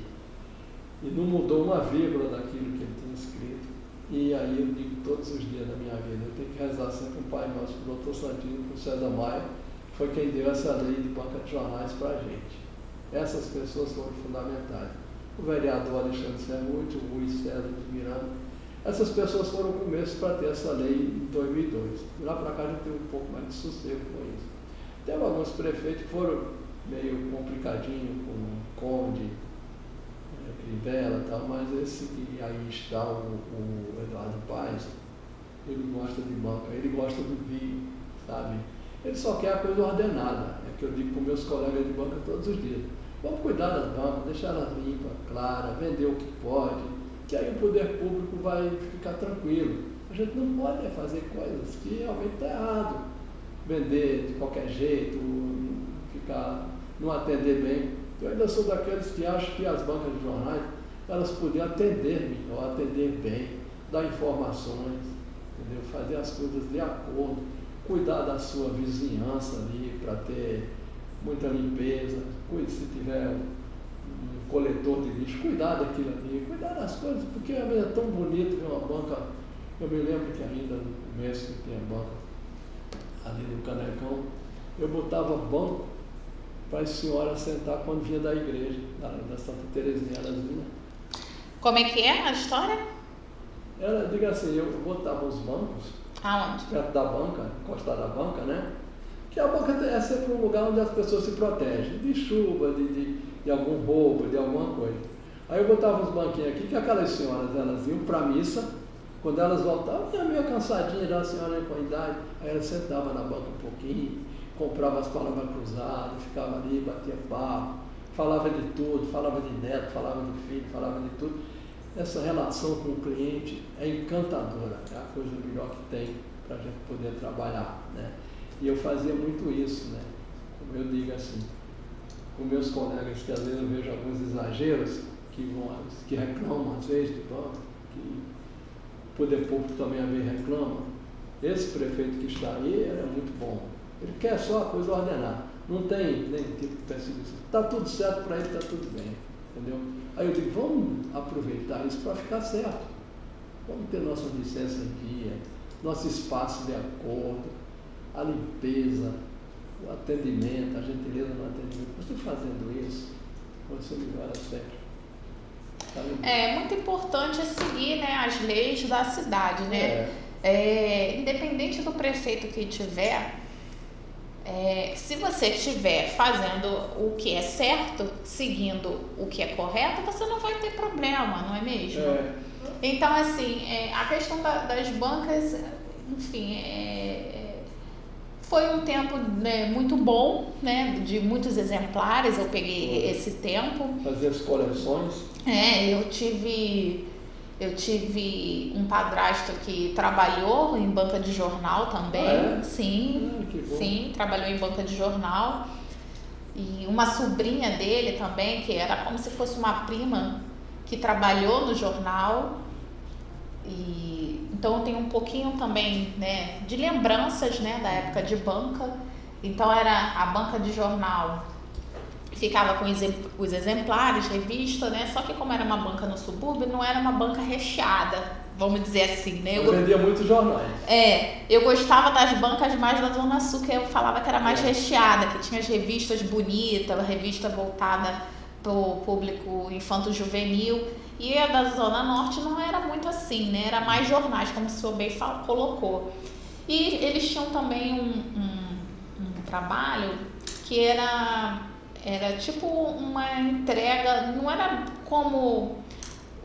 E não mudou uma vírgula daquilo que ele tinha escrito. E aí eu digo todos os dias da minha vida, eu tenho que rezar sempre com o Pai Nosso, para o Dr. Santino, para o César Maia, que foi quem deu essa lei de banca de jornais para a gente. Essas pessoas foram fundamentais. O vereador Alexandre Cerruti, o Luiz César de Miranda, essas pessoas foram o começo para ter essa lei em 2002. De lá para cá a gente teve um pouco mais de sossego com isso. Teve alguns prefeitos que foram meio complicadinhos, com o Conde, Crivella e tal, mas esse que aí está, o Eduardo Paes, ele gosta de banca, ele gosta do vinho, sabe? Ele só quer a coisa ordenada, é que eu digo para meus colegas de banca todos os dias. Vamos cuidar das bancas, deixar elas limpas, claras, vender o que pode, que aí o poder público vai ficar tranquilo. A gente não pode fazer coisas que realmente está errado. Vender de qualquer jeito, não atender bem. Eu ainda sou daqueles que acham que as bancas de jornais, elas podiam atender melhor, atender bem, dar informações, entendeu? Fazer as coisas de acordo, cuidar da sua vizinhança ali para ter muita limpeza, se tiver um coletor de lixo, cuidar daquilo ali, cuidar das coisas, porque é tão bonito ver uma banca. Eu me lembro que ainda no começo que tinha banca ali no Canecão, eu botava banco para as senhoras sentar quando vinha da igreja, da Santa Terezinha, elas vinham. Como é que é a história? Ela, diga assim, eu botava os bancos Aonde? perto da banca, encostado da banca, né? Que a banca é sempre um lugar onde as pessoas se protegem de chuva, de algum roubo, de alguma coisa. Aí eu botava uns banquinhos aqui, que aquelas senhoras, elas iam para a missa, quando elas voltavam, ia meio cansadinha, já a senhora com a idade, aí ela sentava na banca um pouquinho, comprava as palavras cruzadas, ficava ali, batia papo, falava de tudo, falava de neto, falava de filho, falava de tudo. Essa relação com o cliente é encantadora, é a coisa melhor que tem para a gente poder trabalhar, né? E eu fazia muito isso, né? Como eu digo assim, com meus colegas, que às vezes eu vejo alguns exageros, que reclamam às vezes de banco, que o poder público também às vezes reclama. Esse prefeito que está aí, ele é muito bom. Ele quer só a coisa ordenada. Não tem nem tipo de perseguição. Está tudo certo para ele, está tudo bem. Entendeu? Aí eu digo, vamos aproveitar isso para ficar certo. Vamos ter nossa licença em dia, nosso espaço de acordo, a limpeza, o atendimento, a gentileza no atendimento. Você fazendo isso, você melhora sempre. É muito importante seguir, né, as leis da cidade, né? Independente do prefeito que tiver, se você estiver fazendo o que é certo, seguindo o que é correto, você não vai ter problema, não é mesmo? Então, assim, a questão das bancas, enfim, Foi um tempo, né, muito bom, né, de muitos exemplares, eu peguei esse tempo. Fazer as coleções? Eu tive um padrasto que trabalhou em banca de jornal também. Ah, é? Sim, Que bom. sim, trabalhou em banca de jornal. E uma sobrinha dele também, que era como se fosse uma prima, que trabalhou no jornal. Então eu tenho um pouquinho também, né, de lembranças, né, da época de banca. Então era a banca de jornal, ficava com os exemplares, revista, né? Só que como era uma banca no subúrbio, não era uma banca recheada, vamos dizer assim, né? Eu vendia muitos jornais. Eu gostava das bancas mais da Zona Sul, que eu falava que era mais recheada, que tinha as revistas bonitas, a revista voltada para o público infanto-juvenil. E a da Zona Norte não era muito assim, né? Era mais jornais, como o senhor bem colocou. E eles tinham também um trabalho que era tipo uma entrega, não era como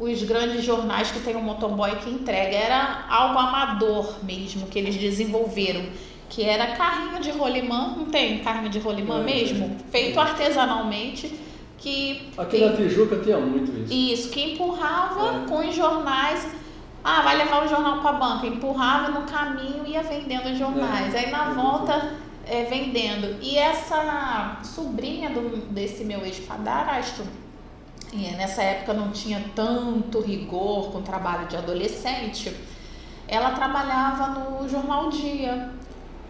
os grandes jornais que tem um motoboy que entrega, era algo amador mesmo, que eles desenvolveram, que era carrinho de rolimã, não tem carrinho de rolimã mesmo? Feito artesanalmente, Aqui na Tijuca tinha muito isso. Isso, que empurrava com os jornais. Vai levar o jornal para a banca, empurrava no caminho e ia vendendo os jornais. Aí na volta vendendo. E essa sobrinha desse meu ex-padrasto, nessa época não tinha tanto rigor com o trabalho de adolescente, ela trabalhava no Jornal Dia,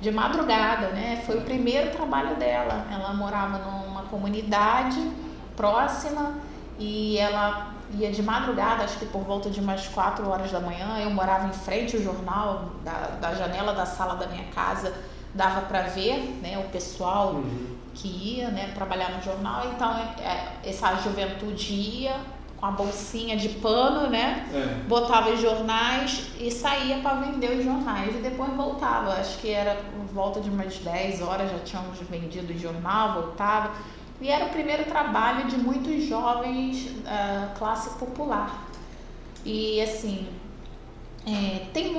de madrugada, né? Foi o primeiro trabalho dela. Ela morava numa comunidade próxima e ela ia de madrugada, acho que por volta de umas 4 horas da manhã. Eu morava em frente ao jornal, da janela da sala da minha casa, dava para ver, né, o pessoal que ia, né, trabalhar no jornal. Então essa juventude ia com a bolsinha de pano, né, botava os jornais e saía para vender os jornais e depois voltava. Acho que era por volta de umas 10 horas, já tínhamos vendido o jornal, voltava. E era o primeiro trabalho de muitos jovens classe popular. E assim, tem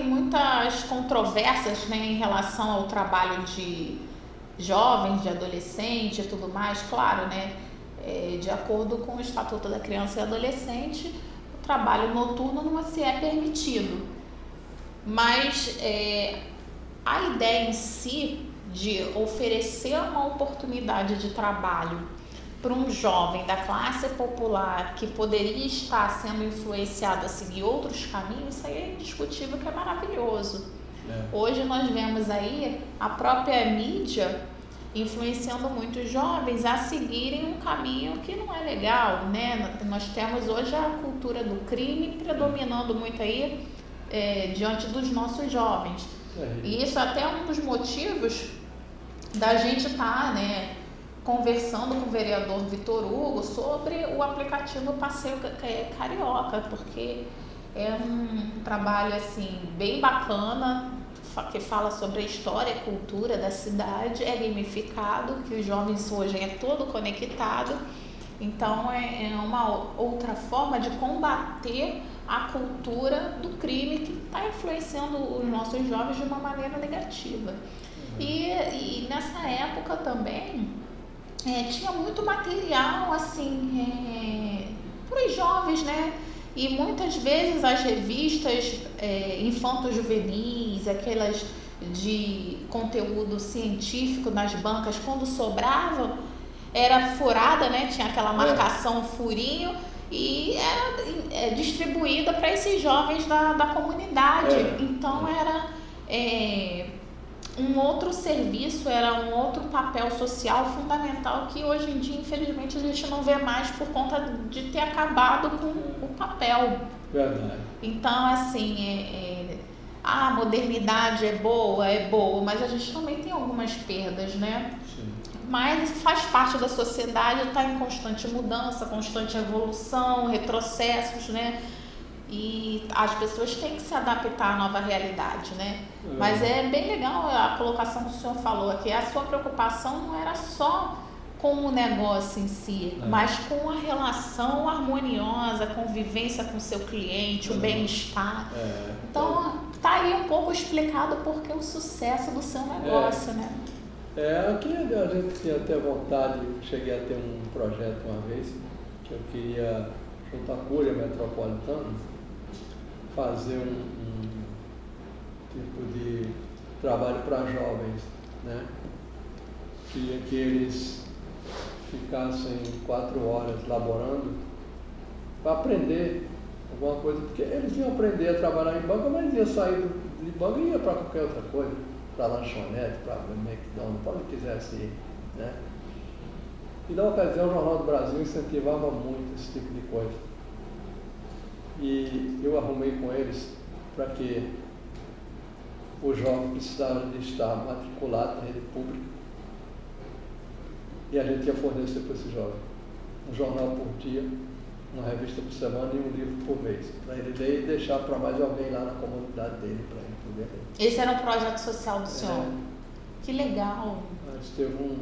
muitas controvérsias, né, em relação ao trabalho de jovens, de adolescentes e tudo mais. Claro, né, de acordo com o Estatuto da Criança e Adolescente, o trabalho noturno não se é permitido. Mas a ideia em si de oferecer uma oportunidade de trabalho para um jovem da classe popular que poderia estar sendo influenciado a seguir outros caminhos, isso aí é indiscutível, que é maravilhoso. Hoje nós vemos aí a própria mídia influenciando muitos jovens a seguirem um caminho que não é legal, né? Nós temos hoje a cultura do crime predominando muito aí diante dos nossos jovens. E isso até é um dos motivos da gente estar, né, conversando com o vereador Vitor Hugo sobre o aplicativo Passeio Carioca, porque é um trabalho assim bem bacana, que fala sobre a história e cultura da cidade, é gamificado, que os jovens hoje é todo conectado. Então é uma outra forma de combater a cultura do crime que está influenciando os nossos jovens de uma maneira negativa. E nessa época também tinha muito material assim para os jovens, né? E muitas vezes as revistas infanto-juvenis, aquelas de conteúdo científico nas bancas, quando sobravam, era furada, né? Tinha aquela marcação furinho e era distribuída para esses jovens da comunidade. Então era um outro serviço, era um outro papel social fundamental que hoje em dia, infelizmente, a gente não vê mais por conta de ter acabado com o papel. Verdade. Então, assim, a modernidade é boa, mas a gente também tem algumas perdas, né? Sim. Mas faz parte da sociedade, está em constante mudança, constante evolução, retrocessos, né? E as pessoas têm que se adaptar à nova realidade, né? Mas é bem legal a colocação que o senhor falou aqui. A sua preocupação não era só com o negócio em si, mas com a relação harmoniosa, a convivência com o seu cliente, o bem-estar. Então, tá aí um pouco explicado porque o sucesso do seu negócio, né? Aqui a gente tinha até vontade, cheguei a ter um projeto uma vez, que eu queria, junto à Cúria Metropolitana, fazer um tipo de trabalho para jovens, né? Queria que eles ficassem 4 horas laborando para aprender alguma coisa, porque eles iam aprender a trabalhar em banco, mas iam sair de banco e ia para qualquer outra coisa, para lanchonete, para McDonald's, para onde quisesse ir, né? E na ocasião o Jornal do Brasil incentivava muito esse tipo de coisa. E eu arrumei com eles para que o jovem precisava de estar matriculado na rede pública e a gente ia fornecer para esse jovem um jornal por dia, uma revista por semana e um livro por mês, para ele ler e deixar para mais alguém lá na comunidade dele, para ele poder ler. Esse era um projeto social do senhor? Que legal! Mas teve uma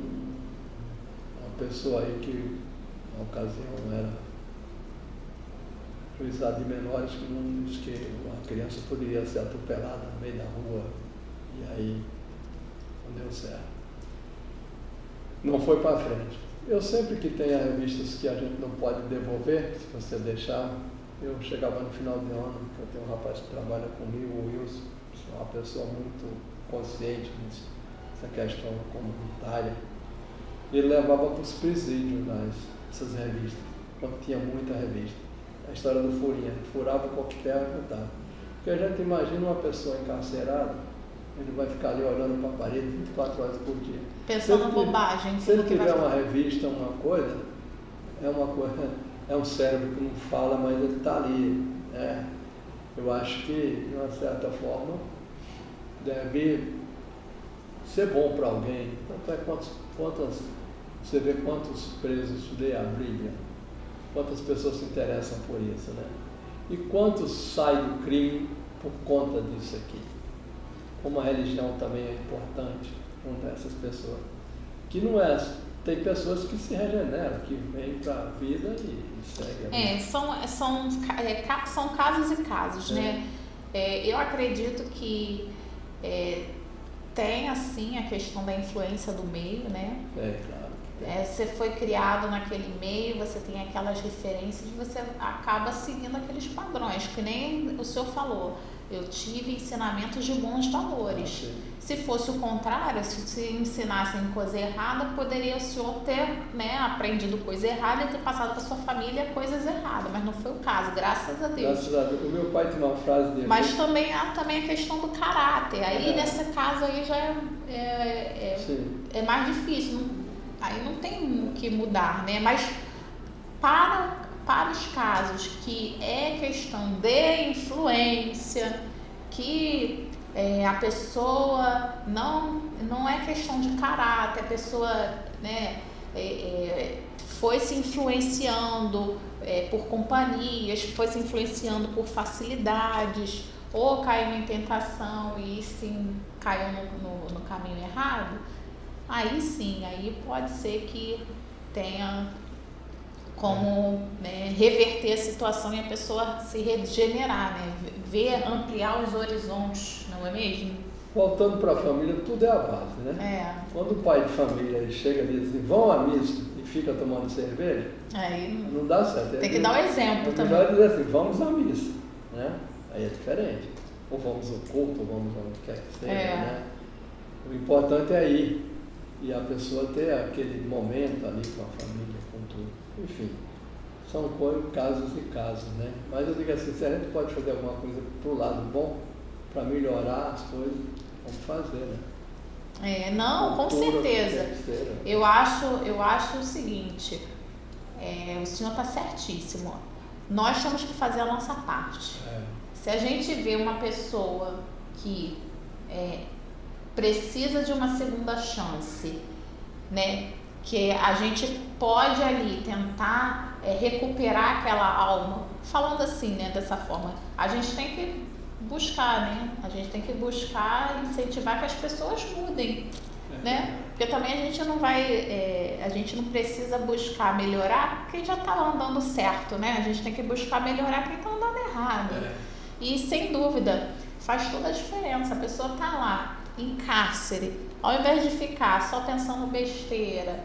pessoa aí que, na ocasião, era juizado de menores, que não disse que uma criança poderia ser atropelada no meio da rua, e aí não deu certo. Não foi para frente. Eu sempre que tenho revistas que a gente não pode devolver, se você deixar, eu chegava no final de ano, eu tenho um rapaz que trabalha comigo, o Wilson, uma pessoa muito consciente nessa questão comunitária. Ele levava para os presídios essas revistas, quando tinha muita revista. A história do Furinha, furava o coquetel e botava. Porque a gente imagina uma pessoa encarcerada, ele vai ficar ali olhando para a parede 24 horas por dia. Pensando bobagem. Se ele tiver uma revista, uma coisa, é um cérebro que não fala, mas ele está ali. Eu acho que, de uma certa forma, deve ser bom para alguém. Tanto é você vê quantos presos lê a Bíblia, quantas pessoas se interessam por isso, né? E quantos saem do crime por conta disso aqui. Como a religião também é importante junto a essas pessoas. Que não é. Tem pessoas que se regeneram, que vêm para a vida e seguem. São casos e casos, né? Eu acredito que tem, assim, a questão da influência do meio, né? Claro. Você foi criado naquele meio, você tem aquelas referências e você acaba seguindo aqueles padrões, que nem o senhor falou. Eu tive ensinamentos de bons valores. Se fosse o contrário, se ensinassem coisa errada, poderia o senhor ter, né, aprendido coisa errada e ter passado para sua família coisas erradas, mas não foi o caso, graças a Deus. Graças a Deus. O meu pai tinha uma frase dele. Mas também há a questão do caráter. Aí nesse caso aí já é mais difícil. Aí não tem o que mudar, né? Mas para os casos que é questão de influência, que a pessoa não é questão de caráter, a pessoa, né, foi se influenciando por companhias, foi se influenciando por facilidades, ou caiu em tentação e sim caiu no caminho errado, aí sim, aí pode ser que tenha como, né, reverter a situação e a pessoa se regenerar, né? Ampliar os horizontes, não é mesmo? Voltando para a família, tudo é a base, né? Quando o pai de família chega e diz assim, vão à missa e fica tomando cerveja, não dá certo. Tem que dar o exemplo também. Melhor dizer assim, vamos à missa, né? Aí é diferente. Ou vamos ao culto, ou vamos aonde quer que seja, né? O importante é ir e a pessoa ter aquele momento ali com a família, com tudo. Enfim, são casos e casos, né? Mas eu digo assim, se a gente pode fazer alguma coisa pro lado bom, para melhorar as coisas, vamos fazer, né? Não, com certeza. Eu acho o seguinte, o senhor está certíssimo. Nós temos que fazer a nossa parte. Se a gente vê uma pessoa que precisa de uma segunda chance, né? Que a gente pode ali tentar recuperar aquela alma, falando assim, né, dessa forma, a gente tem que buscar, né? A gente tem que buscar incentivar que as pessoas mudem. né? Porque também a gente não vai, a gente não precisa buscar melhorar quem já está andando certo, né? A gente tem que buscar melhorar quem está andando errado. E sem dúvida, faz toda a diferença. A pessoa está lá, em cárcere, ao invés de ficar só pensando besteira,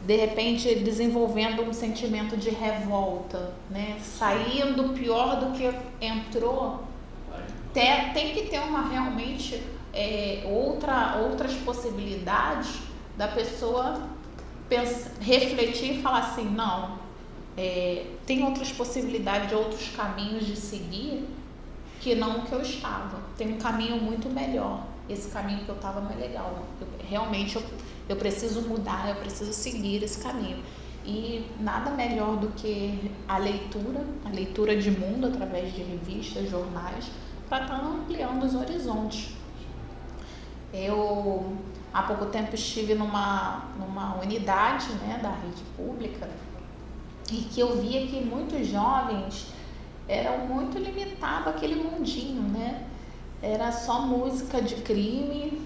de repente desenvolvendo um sentimento de revolta, né? Saindo pior do que entrou, tem que ter realmente outras possibilidades da pessoa refletir e falar assim, não, tem outras possibilidades, outros caminhos de seguir que não o que eu estava. Tem um caminho muito melhor. Esse caminho que eu estava não é legal. Realmente eu preciso mudar, eu preciso seguir esse caminho. E nada melhor do que a leitura de mundo através de revistas, jornais, para estar ampliando os horizontes. Eu, há pouco tempo, estive numa unidade, né, da rede pública, e que eu via que muitos jovens eram muito limitados àquele mundinho, né? Era só música de crime,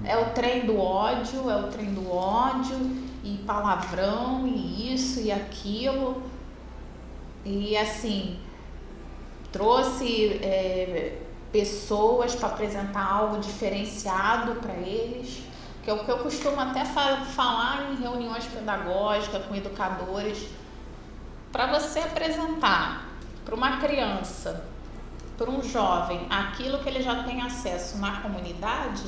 é o trem do ódio, e palavrão, e isso e aquilo. E assim, trouxe pessoas para apresentar algo diferenciado para eles, que é o que eu costumo até falar em reuniões pedagógicas com educadores, para você apresentar para uma criança, para um jovem, aquilo que ele já tem acesso na comunidade,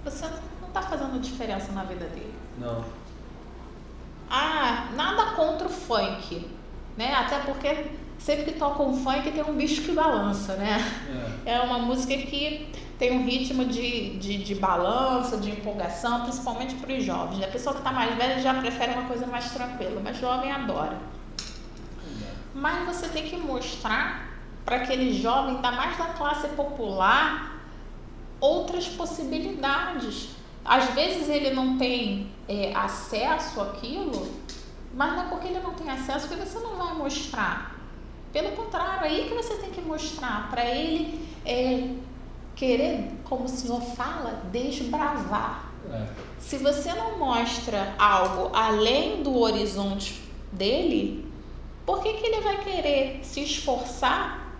você não está fazendo diferença na vida dele. Não. Nada contra o funk, né? Até porque sempre que toca um funk tem um bicho que balança, né? É uma música que tem um ritmo de balanço, de empolgação, principalmente para os jovens. A pessoa que está mais velha já prefere uma coisa mais tranquila, mas jovem adora. Mas você tem que mostrar para aquele jovem, ainda mais da classe popular, outras possibilidades. Às vezes ele não tem acesso àquilo, mas não é porque ele não tem acesso que você não vai mostrar. Pelo contrário, é aí que você tem que mostrar, para ele querer, como o senhor fala, desbravar. Se você não mostra algo além do horizonte dele, por que ele vai querer se esforçar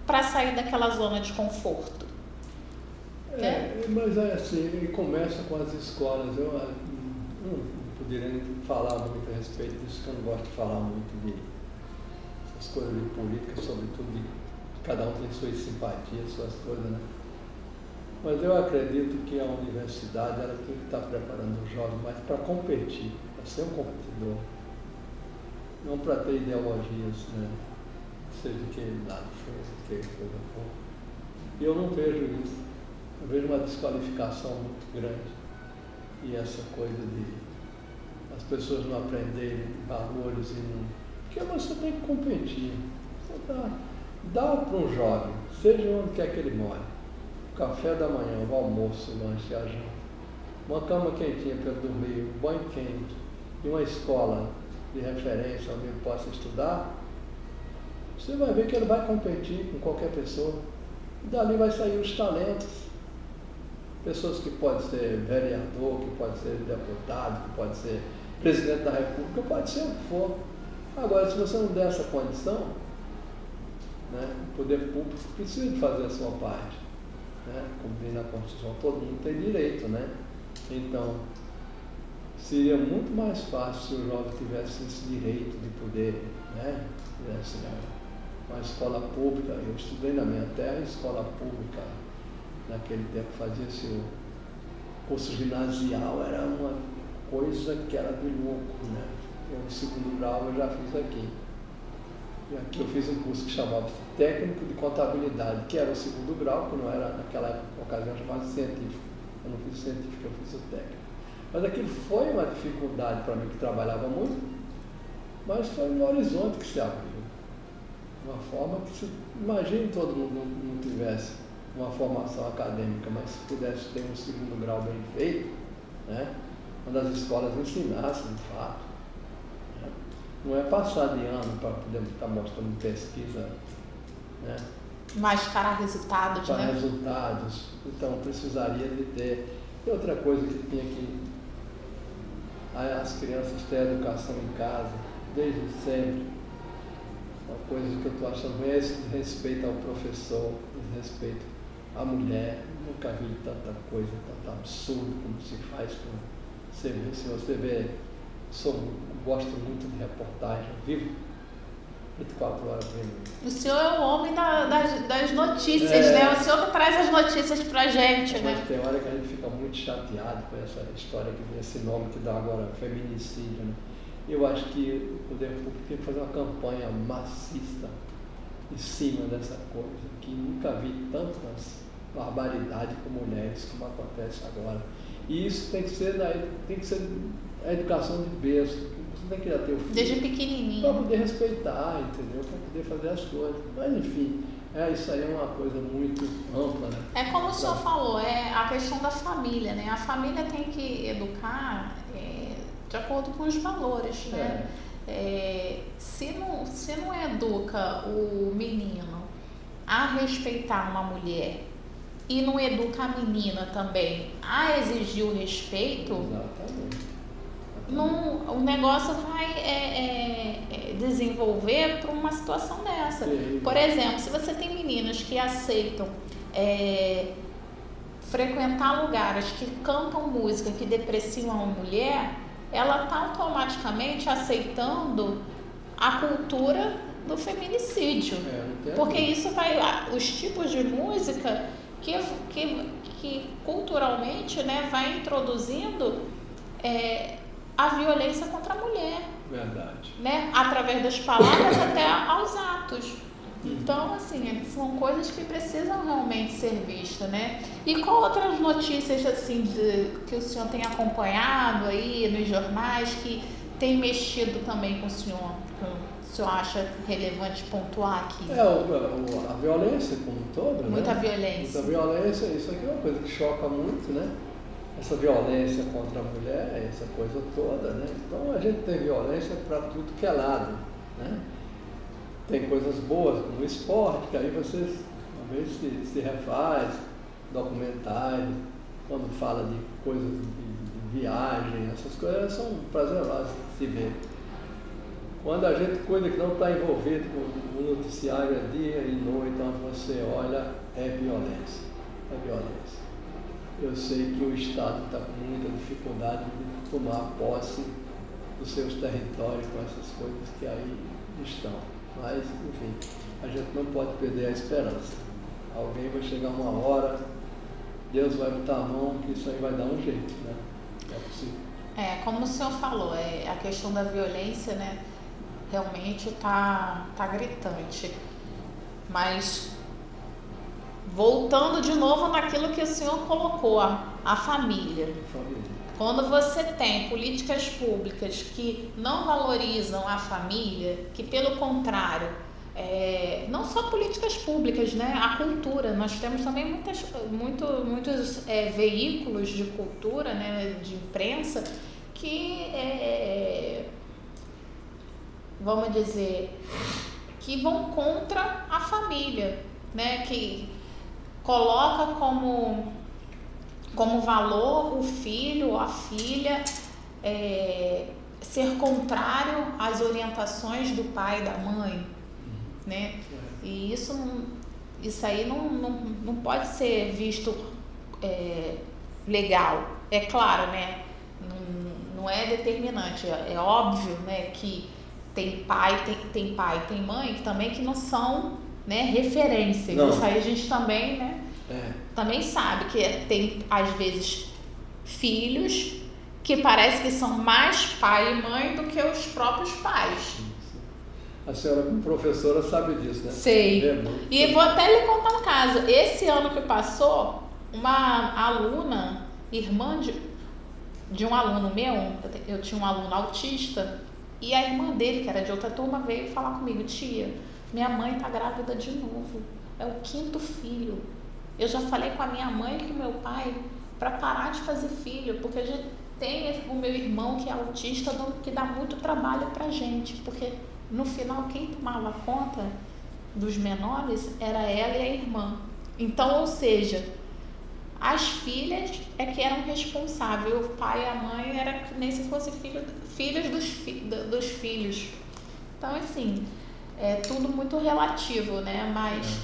para sair daquela zona de conforto? Mas assim, ele começa com as escolas. Eu não poderia falar muito a respeito disso, que eu não gosto de falar muito de as coisas de política, sobretudo cada um tem suas simpatias, suas coisas, né? Mas eu acredito que a universidade ela tem que estar preparando o jovem mais para competir, para ser um competidor, não para ter ideologias, né? Seja de que lado for, que coisa for. E eu não vejo isso. Eu vejo uma desqualificação muito grande. E essa coisa de as pessoas não aprenderem valores e não... Porque você tem que competir. Você dá para um jovem, seja onde quer que ele more, o café da manhã, o almoço, o lanche, a janta, uma cama quentinha para dormir, um banho quente e uma escola de referência onde ele possa estudar, você vai ver que ele vai competir com qualquer pessoa. E dali vai sair os talentos. Pessoas que podem ser vereador, que pode ser deputado, que pode ser presidente da República, pode ser o que for. Agora, se você não der essa condição, né, o poder público precisa de fazer a sua parte, né, cumprir na Constituição, todo mundo tem direito, né? Então, seria muito mais fácil se o jovem tivesse esse direito de poder, né, tivesse uma escola pública. Eu estudei na minha terra em escola pública, naquele tempo fazia-se o curso ginasial, era uma coisa que era de louco, né? O segundo grau eu já fiz aqui. E aqui eu fiz um curso que chamava-se Técnico de Contabilidade, que era o segundo grau, que não era naquela ocasião chamado científico. Eu não fiz o científico, eu fiz o técnico. Mas aquilo foi uma dificuldade para mim, que trabalhava muito, mas foi um horizonte que se abriu. Uma forma que, imagine todo mundo não tivesse uma formação acadêmica, mas se pudesse ter um segundo grau bem feito, né, quando as escolas ensinassem de fato. Né, não é passar de ano para poder estar mostrando pesquisa, né, mascarar resultados, para né? resultados. Então precisaria de ter E outra coisa que tinha que as crianças têm educação em casa, desde sempre. Uma coisa que eu estou achando ruim é esse respeito ao professor, esse respeito à mulher. Nunca vi tanta coisa, tanto absurdo como se faz com serviço. Se você vê, gosto muito de reportagem, vivo 24 horas vendo. O senhor é o homem das notícias, né? O senhor que traz as notícias pra gente, Mas né? tem hora que a gente fica muito chateado com essa história, esse nome que dá agora, feminicídio, né? Eu acho que o poder público tem que fazer uma campanha maciça em cima dessa coisa, que nunca vi tantas barbaridades com mulheres como acontece agora. E isso tem que ser a educação de berço. Você tem que já ter o filho Desde para pequenininho. poder respeitar, entendeu? Para poder fazer as coisas. Mas enfim, isso aí é uma coisa muito ampla, né? É como o senhor falou, é a questão da família, né? A família tem que educar de acordo com os valores, né? Se não educa o menino a respeitar uma mulher e não educa a menina também a exigir o respeito, Exatamente. o negócio vai desenvolver para uma situação dessa. Sim. Por exemplo, se você tem meninas que aceitam frequentar lugares que cantam música que depreciam a mulher, ela está automaticamente aceitando a cultura do feminicídio. Porque isso vai... Os tipos de música que culturalmente, né, vai introduzindo a violência contra a mulher. Verdade. Né? Através das palavras até aos atos. Então, assim, são coisas que precisam realmente ser vistas, né? E qual outras notícias, assim, que o senhor tem acompanhado aí nos jornais que tem mexido também com o senhor? Que o senhor acha relevante pontuar aqui? A violência como um todo, Muita né? violência. Muita violência, isso aqui é uma coisa que choca muito, né? Essa violência contra a mulher, essa coisa toda, né? Então a gente tem violência para tudo que é lado, né? Tem coisas boas como o esporte, que aí você uma vez se refaz, documentários, quando fala de coisas de viagem, essas coisas são prazerosas de se ver. Quando a gente cuida que não está envolvido com o noticiário é dia e noite, então você olha, é violência, é violência. Eu sei que o Estado está com muita dificuldade de tomar posse dos seus territórios com essas coisas que aí estão. Mas, enfim, a gente não pode perder a esperança. Alguém vai chegar uma hora, Deus vai botar a mão, que isso aí vai dar um jeito, né? É possível. Como o senhor falou, a questão da violência, né, realmente tá gritante. Mas, voltando de novo naquilo que o senhor colocou, a família. Quando você tem políticas públicas que não valorizam a família, que pelo contrário, não só políticas públicas, né? A cultura, nós temos também muitos veículos de cultura, né? De imprensa, que, vamos dizer, que vão contra a família, né? Que coloca como valor o filho ou a filha ser contrário às orientações do pai e da mãe, né? E isso aí não pode ser visto legal. É claro, né? Não é determinante. É óbvio, né, que tem pai e tem mãe que não são, né, referências. Não. Isso aí a gente também, né? Também sabe que tem, às vezes, filhos que parece que são mais pai e mãe do que os próprios pais. A senhora, como professora, sabe disso, né? Sei. E vou até lhe contar um caso. Esse ano que passou, uma aluna, irmã de um aluno meu, eu tinha um aluno autista, e a irmã dele, que era de outra turma, veio falar comigo: tia, minha mãe tá grávida de novo. É o 5º filho. Eu já falei com a minha mãe e com o meu pai para parar de fazer filho, porque a gente tem o meu irmão que é autista, que dá muito trabalho pra gente, porque no final quem tomava conta dos menores era ela e a irmã. Então, ou seja, As filhas é que eram responsáveis, o pai e a mãe era que nem se fosse filhos dos filhos. Então, assim, é tudo muito relativo, né? Mas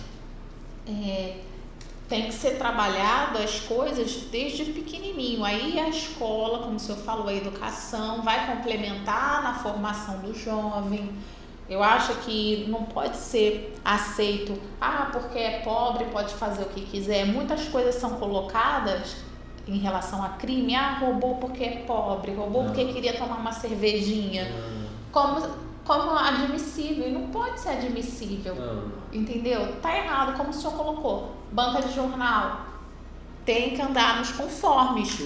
tem que ser trabalhado as coisas desde pequenininho. Aí a escola, como o senhor falou, a educação vai complementar na formação do jovem. Eu acho que não pode ser aceito, porque é pobre, pode fazer o que quiser. Muitas coisas são colocadas em relação a crime. Roubou porque é pobre, roubou porque queria tomar uma cervejinha. Como admissível, e não pode ser admissível, entendeu? Tá errado, como o senhor colocou, banca de jornal, tem que andar nos conformes,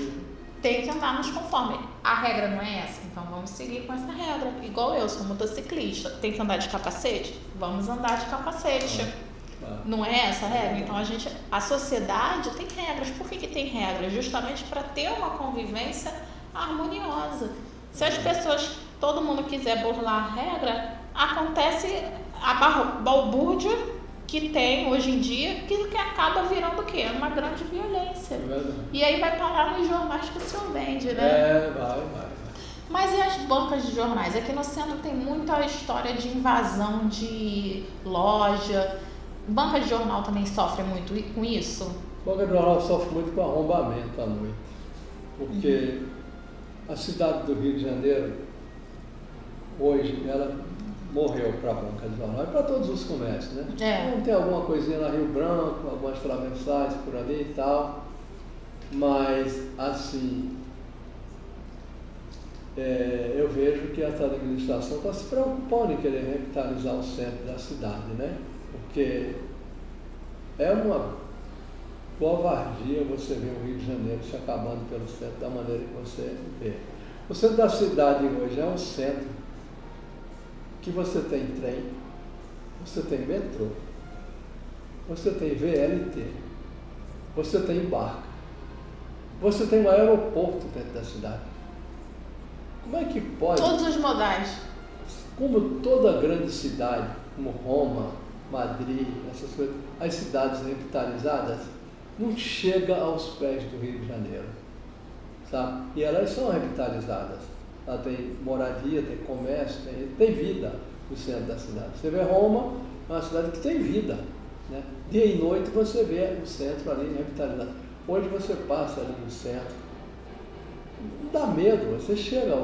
a regra não é essa, então vamos seguir com essa regra, igual eu sou motociclista, tem que andar de capacete? Vamos andar de capacete, não é essa a regra? Então a sociedade tem regras. Por que tem regras? Justamente para ter uma convivência harmoniosa. Se as pessoas, todo mundo quiser burlar a regra, acontece a balbúrdia que tem hoje em dia, que acaba virando o quê? Uma grande violência. E aí vai parar nos jornais que o senhor vende, né? Vai. Mas e as bancas de jornais? Aqui no centro tem muita história de invasão de loja. Banca de jornal também sofre muito com isso? Banca de jornal sofre muito com arrombamento à noite. Porque a cidade do Rio de Janeiro, hoje, ela morreu para a banca de jornal e para todos os comércios, né? Então, tem alguma coisinha na Rio Branco, algumas travessais por ali e tal, mas, assim, eu vejo que essa administração está se preocupando em querer revitalizar o centro da cidade, né? Porque é uma covardia você ver o Rio de Janeiro se acabando pelo centro da maneira que você vê. O centro da cidade hoje é um centro que você tem trem, você tem metrô, você tem VLT, você tem barca, você tem um aeroporto dentro da cidade. Como é que pode? Todos os modais. Como toda grande cidade, como Roma, Madrid, essas coisas, as cidades revitalizadas, não chega aos pés do Rio de Janeiro, sabe? E elas são revitalizadas. Ela tem moradia, tem comércio, tem vida no centro da cidade. Você vê Roma, é uma cidade que tem vida, né? Dia e noite você vê o centro ali revitalizado. Hoje você passa ali no centro, não dá medo. Você chega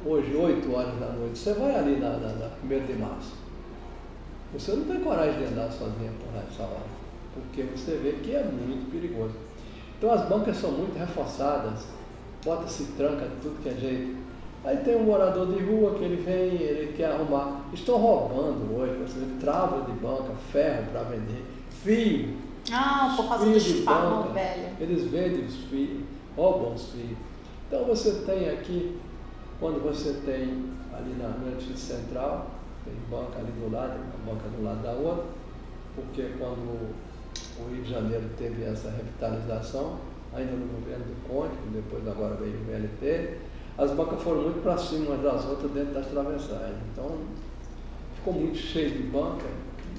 hoje, 8 horas da noite, você vai ali na 1º de março. Você não tem coragem de andar sozinha por lá essa hora, porque você vê que é muito perigoso. Então as bancas são muito reforçadas, bota-se tranca de tudo que é jeito. Aí tem um morador de rua que ele vem, ele quer arrumar. Estão roubando hoje, você vê, trava de banca, ferro para vender, fio. Por causa dos fios, velho. Eles vendem os fios, roubam os fios. Então você tem aqui, quando você tem ali no edifício central, tem banca ali do lado, uma banca do lado da outra, porque quando o Rio de Janeiro teve essa revitalização, ainda no governo do Conde, depois agora veio o VLT, as bancas foram muito para cima umas das outras dentro das travessais. Então, ficou muito cheio de banca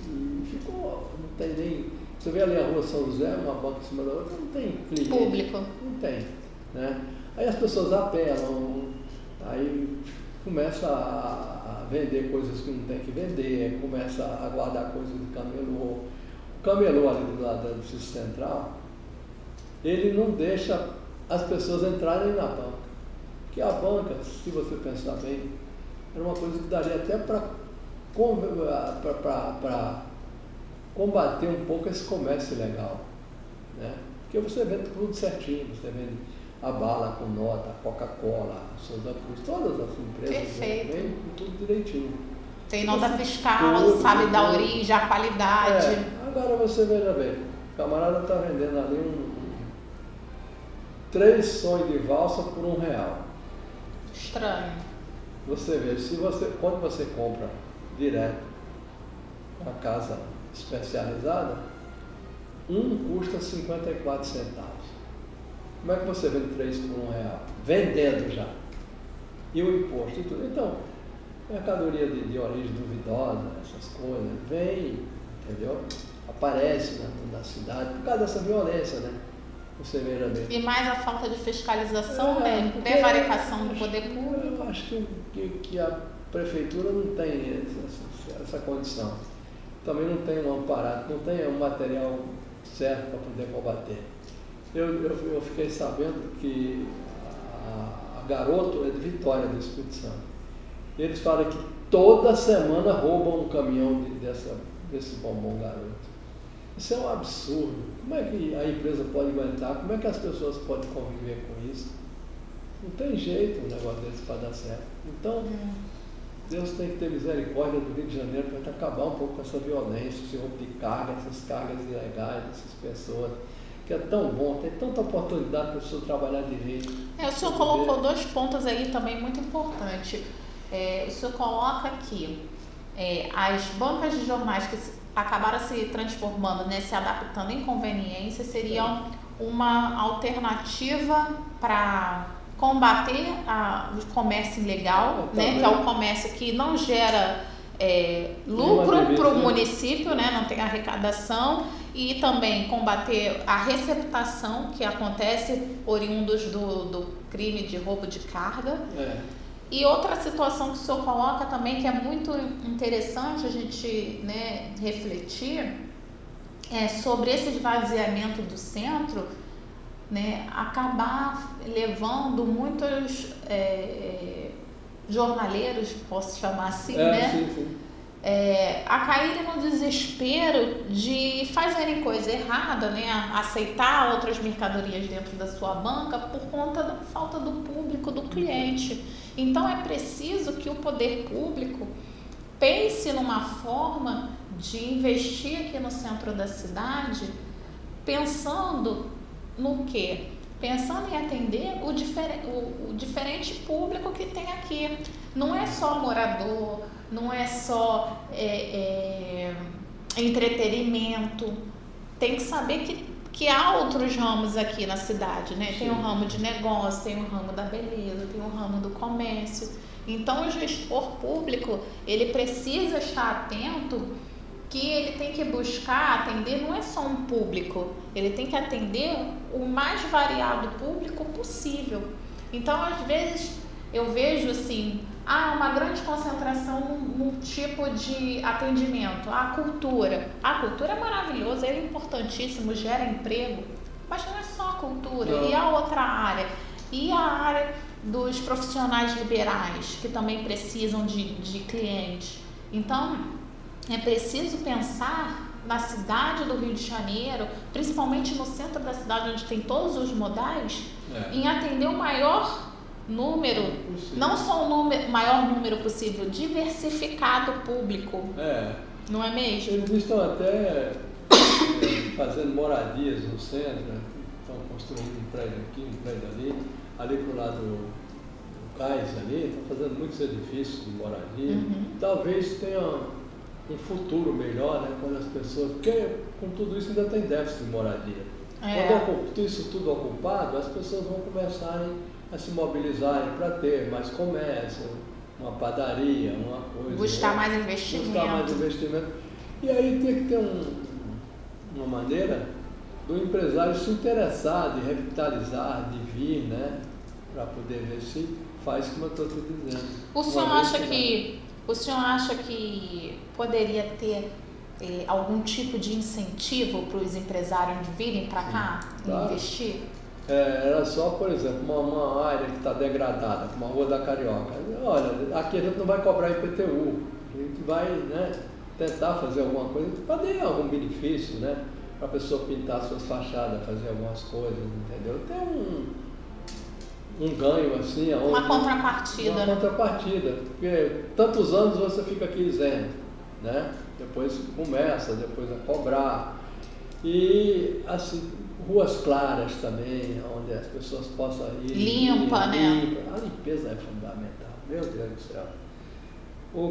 e não tem nem... Você vê ali a rua São José, uma banca em cima da outra, não tem cliente. Público. Não tem, né? Aí as pessoas apelam, aí começa a vender coisas que não tem que vender, começa a guardar coisas do camelô. O camelô ali do lado do edifício central, ele não deixa as pessoas entrarem na banca. Porque a banca, se você pensar bem, era uma coisa que daria até para combater um pouco esse comércio ilegal, né? Porque você vende tudo certinho, você vende a bala com nota, a Coca-Cola, a Souza Cruz, todas as empresas vendem tudo direitinho. Tem nota fiscal, tudo, sabe da origem, a qualidade. Agora você veja bem, o camarada está vendendo ali 3 sonhos de valsa por R$1. Estranho. Você vê, quando você compra direto uma casa especializada, custa 54 centavos. Como é que você vende 3 por R$1? Vendendo já. E o imposto e tudo. Então, mercadoria de origem duvidosa, essas coisas, vem, entendeu? Aparece na cidade por causa dessa violência, né? Você veja bem. E mais a falta de fiscalização, Porque prevaricação do poder público. Eu acho que a prefeitura não tem essa condição. Também não tem um aparato, não tem um material certo para poder combater. Eu fiquei sabendo que a Garoto é de Vitória, do Espírito Santo. E eles falam que toda semana roubam um caminhão desse bombom Garoto. Isso é um absurdo. Como é que a empresa pode aguentar? Como é que as pessoas podem conviver com isso? Não tem jeito um negócio desse para dar certo. Então, Deus tem que ter misericórdia do Rio de Janeiro para acabar um pouco com essa violência, esse roubo de carga, essas cargas ilegais dessas pessoas. Que é tão bom, tem tanta oportunidade para a pessoa trabalhar direito. O senhor colocou 2 pontos aí também muito importantes. O senhor coloca que as bancas de jornais que acabaram se transformando, se adaptando em conveniência, seriam uma alternativa para combater o comércio ilegal, que é o comércio que não gera lucro para o município, não tem arrecadação, e também combater a receptação que acontece oriundos do crime de roubo de carga. E outra situação que o senhor coloca também, que é muito interessante a gente refletir, é sobre esse esvaziamento do centro, acabar levando muitos jornaleiros, posso chamar assim, Sim. A caírem no desespero de fazerem coisa errada, aceitar outras mercadorias dentro da sua banca por conta da falta do público, do cliente. Então é preciso que o poder público pense numa forma de investir aqui no centro da cidade, pensando no quê? Pensando em atender o diferente público que tem aqui. Não é só morador, não é só entretenimento. Tem que saber que há outros ramos aqui na cidade, Tem o ramo de negócio, tem o ramo da beleza, tem o ramo do comércio. Então o gestor público, ele precisa estar atento que ele tem que buscar atender, não é só um público, ele tem que atender o mais variado público possível. Então, às vezes, eu vejo assim, uma grande concentração num tipo de atendimento, a cultura. A cultura é maravilhosa, é importantíssimo, gera emprego, mas não é só a cultura, e a outra área, e a área dos profissionais liberais, que também precisam de clientes. Então, é preciso pensar na cidade do Rio de Janeiro, principalmente no centro da cidade, onde tem todos os modais, em atender o maior número, não só o maior número possível, diversificado público. Não é mesmo? Eles estão até fazendo moradias no centro, estão construindo um prédio aqui, um prédio ali pro lado do cais ali, estão fazendo muitos edifícios de moradia. Talvez tenha um futuro melhor, quando as pessoas... Porque com tudo isso ainda tem déficit de moradia. Quando isso tudo ocupado, as pessoas vão começarem a se mobilizarem para ter mais comércio, uma padaria, uma coisa... Buscar mais investimento. E aí tem que ter uma maneira do empresário se interessar, de revitalizar, de vir, para poder ver se faz como eu estou te dizendo. O senhor acha que poderia ter algum tipo de incentivo para os empresários de virem para cá e investir? Era só, por exemplo, uma área que está degradada, como a Rua da Carioca. Olha, aqui a gente não vai cobrar IPTU, a gente vai tentar fazer alguma coisa para dar algum benefício, para a pessoa pintar suas fachadas, fazer algumas coisas, entendeu? Tem um ganho assim, uma contrapartida. Porque tantos anos você fica aqui isento, Depois começa, depois a cobrar. E assim, ruas claras também, onde as pessoas possam ir. Limpa. A limpeza é fundamental, meu Deus do céu.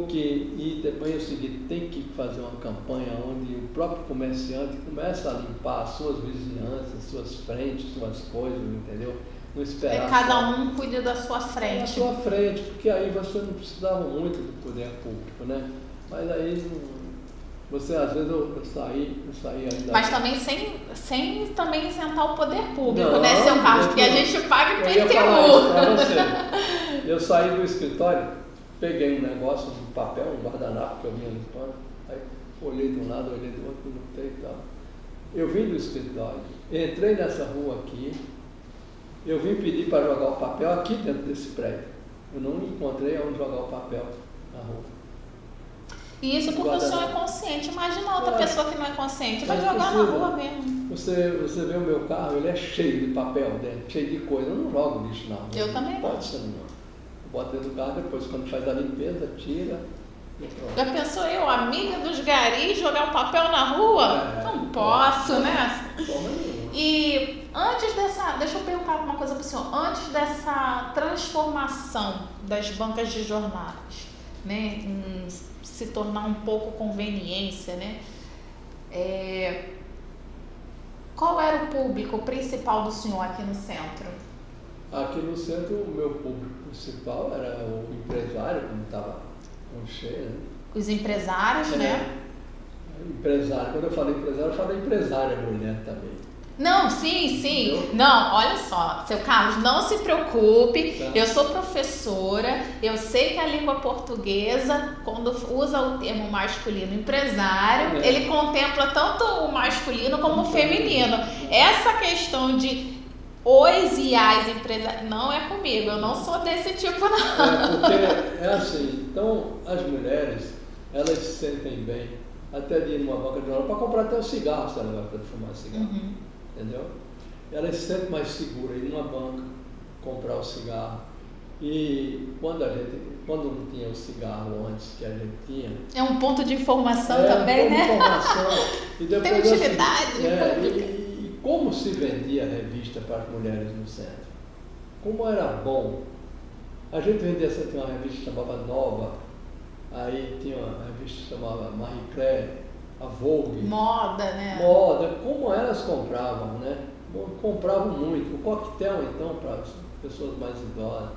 E depois é o seguinte, tem que fazer uma campanha onde o próprio comerciante começa a limpar as suas vizinhanças, suas frentes, suas coisas, entendeu? Não esperar cada um cuida da sua frente. Da sua frente, porque aí você não precisava muito do poder público, Mas aí Você, às vezes, eu saí ainda... Mas também sem também isentar o poder público, Não, né, seu Carlos? Porque a gente paga eu ia falar isso pra IPTU. você. Eu saí do escritório, peguei um negócio, um papel, um guardanapo que eu vinha limpando, aí olhei de um lado, olhei do outro, notei e tal. Eu vim do escritório, entrei nessa rua aqui, eu vim pedir para jogar o papel aqui dentro desse prédio. Eu não encontrei onde jogar o papel na rua. E isso porque o senhor é consciente. Imagina outra pessoa que não é consciente, vai jogar na rua mesmo. Você vê o meu carro, ele é cheio de papel dentro, cheio de coisa. Eu não jogo lixo na rua. Eu também não. Pode ser, não. Eu boto dentro do carro, depois quando faz a limpeza, tira e pronto. Já pensou eu, amiga dos garis, jogar um papel na rua? Não posso, né? Forma nenhuma. E antes dessa, deixa eu perguntar uma coisa para o senhor, antes dessa transformação das bancas de jornais, né, em se tornar um pouco conveniência, né, qual era o público principal do senhor aqui no centro? Aqui no centro, o meu público principal era o empresário, como estava com cheio, né? Os empresários, né? Empresário, quando eu falei empresário, eu falei empresária mulher também. Não, sim. Entendeu? Não, olha só, seu Carlos, não se preocupe. Tá. Eu sou professora, eu sei que a língua portuguesa, quando usa o termo masculino empresário, ele contempla tanto o masculino como o feminino. Essa questão de os e as empresários não é comigo, eu não sou desse tipo, não. Porque é assim, então as mulheres, elas se sentem bem até de ir numa banca de jornal para comprar até um cigarro, se ela gosta de fumar cigarro. Entendeu? Ela se sente mais segura ir numa banca, comprar o cigarro. E quando não tinha o cigarro antes que a gente tinha... É um ponto de informação também, né? Informação. E depois, tem utilidade. E como se vendia a revista para as mulheres no centro? Como era bom. A gente tinha uma revista que chamava Nova, aí tinha uma revista que chamava Marie Claire, a Vogue. Moda, né? Moda, como elas compravam, né? Compravam muito. O coquetel, então, para as pessoas mais idosas.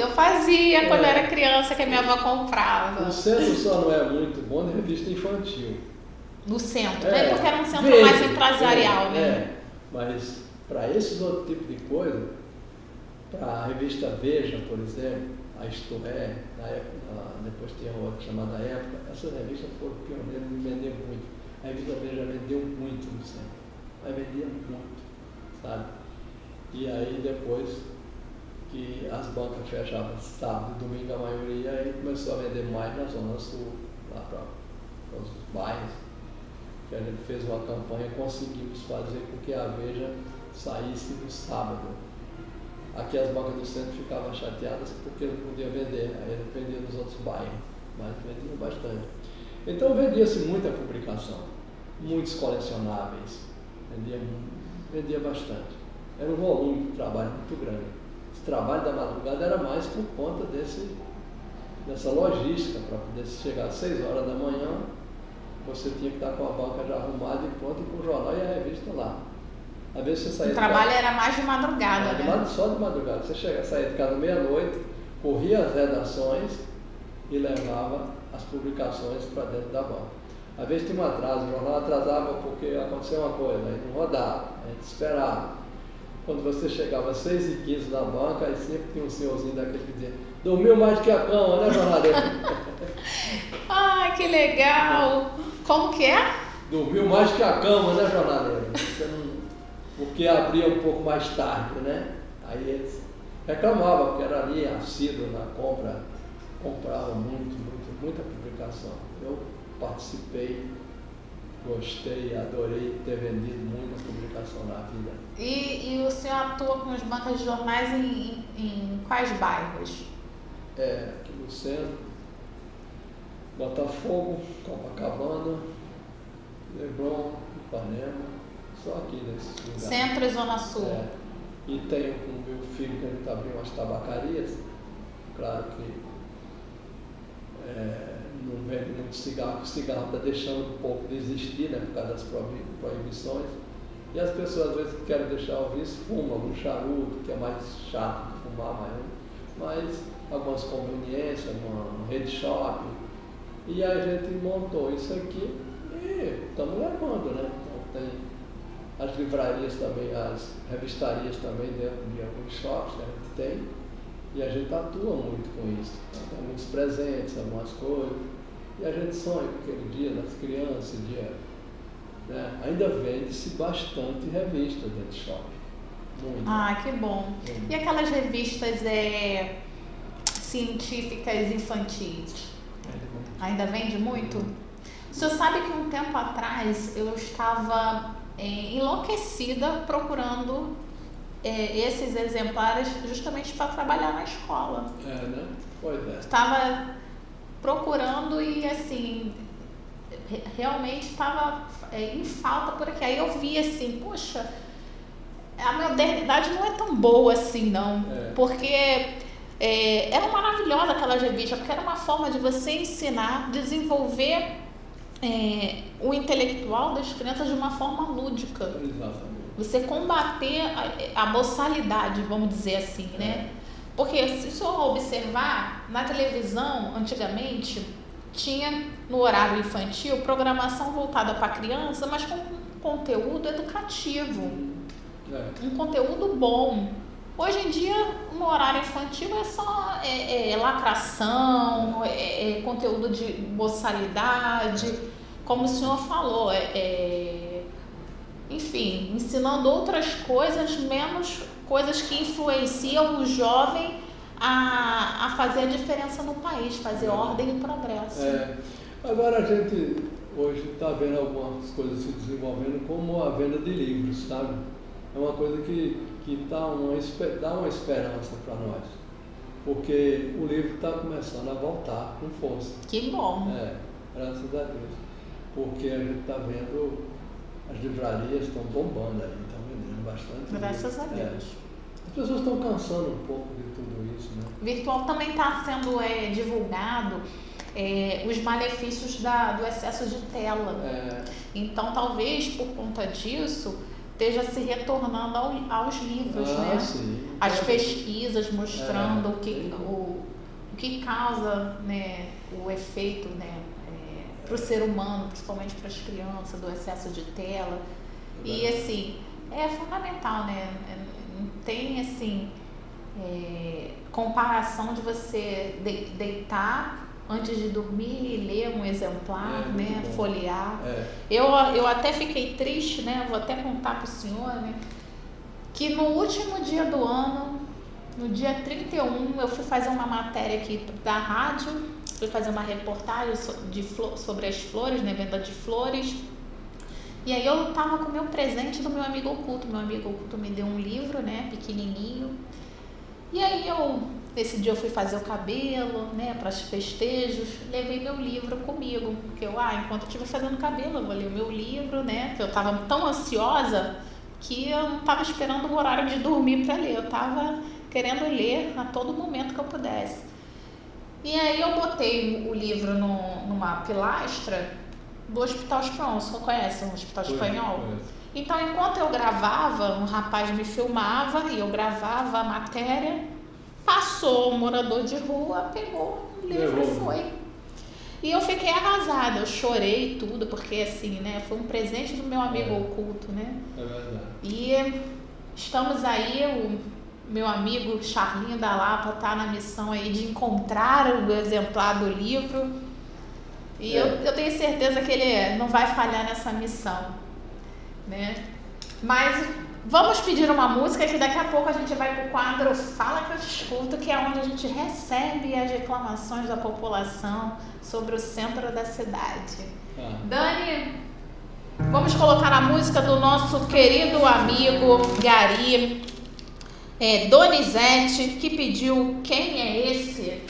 Eu fazia quando eu era criança, que a minha avó comprava. O centro só não é muito bom de revista infantil. No centro, né? Porque era um centro mais empresarial, né? Mas para esses outros tipos de coisa, para a revista Veja, por exemplo, a Isto É, na época, depois tinha outra chamada Época, essas revistas foram pioneiras em vender muito. A revista Veja vendeu muito no centro, mas vendia muito, sabe? E aí depois que as bancas fechavam sábado e domingo a maioria, aí começou a vender mais na Zona Sul, lá para os bairros, que a gente fez uma campanha e conseguimos fazer com que a Veja saísse no sábado. Aqui as bancas do centro ficavam chateadas porque não podiam vender, aí eles vendiam nos outros bairros, mas vendiam bastante. Então vendia-se muita publicação, muitos colecionáveis, vendia bastante. Era um volume de trabalho muito grande. Esse trabalho da madrugada era mais por conta dessa logística, para poder chegar às 6 horas da manhã, você tinha que estar com a banca já arrumada e pronta, com o jornal e a revista lá. Às vezes você saía o trabalho era mais de madrugada, né? Só de madrugada. Você saía de casa meia-noite, corria as redações e levava as publicações para dentro da banca. Às vezes tinha um atraso, o jornal atrasava porque aconteceu uma coisa, aí não rodava, a gente esperava. Quando você chegava às 6h15 na banca, aí sempre tinha um senhorzinho daquele que dizia: dormiu mais que a cama, né, jornaleiro? Ai, que legal! Como que é? Dormiu mais que a cama, né, jornaleiro? Porque abria um pouco mais tarde, né? Aí eles reclamavam, porque era ali assíduo na compra, compravam muita publicação. Eu participei, gostei, adorei ter vendido muita publicação na vida. E o senhor atua com as bancas de jornais em quais bairros? Aqui no centro, Botafogo, Copacabana, Leblon, Ipanema. Só aqui nesses lugares. Centro e Zona Sul. E tenho com o meu filho que a gente abriu umas tabacarias. Claro que não vende muito cigarro, o cigarro está deixando um pouco de existir, né, por causa das proibições. E as pessoas às vezes que querem deixar o vício, fumam algum charuto, que é mais chato de fumar, mas algumas conveniências, uma rede shopping, E a gente montou isso aqui e estamos levando, né? Então tem as livrarias também, as revistarias também dentro de alguns shops que a gente tem. E a gente atua muito com isso. Então, tem muitos presentes, algumas coisas. E a gente sonha com aquele dia das crianças, dia, né? Ainda vende-se bastante revista dentro do shopping. Muito. Ah, que bom. E aquelas revistas científicas infantis? Ainda vende muito? O senhor sabe que um tempo atrás eu estava enlouquecida procurando esses exemplares justamente para trabalhar na escola. Né? Pois é. Estava procurando e assim, realmente estava em falta por aqui. Aí eu vi assim, poxa, a modernidade não é tão boa assim não, porque era maravilhosa aquela revista, porque era uma forma de você ensinar, desenvolver o intelectual das crianças de uma forma lúdica. Exatamente. Você combater a boçalidade, vamos dizer assim, né? Porque se o senhor observar, na televisão, antigamente, tinha no horário infantil programação voltada para criança, mas com conteúdo educativo, um conteúdo bom. Hoje em dia, no horário infantil, é só lacração, conteúdo de boçalidade, como o senhor falou, enfim, ensinando outras coisas, menos coisas que influenciam o jovem a fazer a diferença no país, fazer ordem e progresso. Agora a gente hoje está vendo algumas coisas se desenvolvendo, como a venda de livros, sabe? É uma coisa que dá uma esperança para nós, porque o livro está começando a voltar com força. Que bom! Graças a Deus, porque a gente está vendo as livrarias estão bombando aí, estão vendendo bastante. Graças a Deus. As pessoas estão cansando um pouco de tudo isso, né? Virtual também está sendo divulgado os malefícios do excesso de tela. Então, talvez por conta disso esteja se retornando aos livros, né? Sim. As pesquisas mostrando o que causa, né, o efeito, né, para o ser humano, principalmente para as crianças, do excesso de tela. E assim, é fundamental, né? Não tem assim comparação de você deitar antes de dormir e ler um exemplar, né? Folhear. Eu até fiquei triste, né? Vou até contar para o senhor, né? Que no último dia do ano, no dia 31, eu fui fazer uma matéria aqui da rádio, fui fazer uma reportagem sobre as flores, né? Venda de flores. E aí eu tava com o meu presente do meu amigo oculto. Meu amigo oculto me deu um livro, né? Pequenininho. E aí nesse dia eu fui fazer o cabelo, né, para os festejos, levei meu livro comigo, porque enquanto eu estiver fazendo cabelo, eu vou ler o meu livro, né, que eu estava tão ansiosa que eu não estava esperando o horário de dormir para ler, eu estava querendo ler a todo momento que eu pudesse. E aí eu botei o livro numa pilastra do Hospital Espanhol, você conhece o Hospital Espanhol? Então, enquanto eu gravava, um rapaz me filmava e eu gravava a matéria. Passou um morador de rua, pegou o livro e foi. E eu fiquei arrasada, eu chorei tudo, porque assim, né, foi um presente do meu amigo oculto, né? É verdade. E estamos aí, o meu amigo Charlinho da Lapa está na missão aí de encontrar o exemplar do livro. E eu tenho certeza que ele não vai falhar nessa missão, né? Mas vamos pedir uma música que daqui a pouco a gente vai para o quadro Fala que eu te escuto, que é onde a gente recebe as reclamações da população sobre o centro da cidade. Dani, vamos colocar a música do nosso querido amigo Gari, Donizete, que pediu Quem é Esse?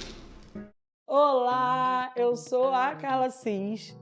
Olá, eu sou a Carla Cis.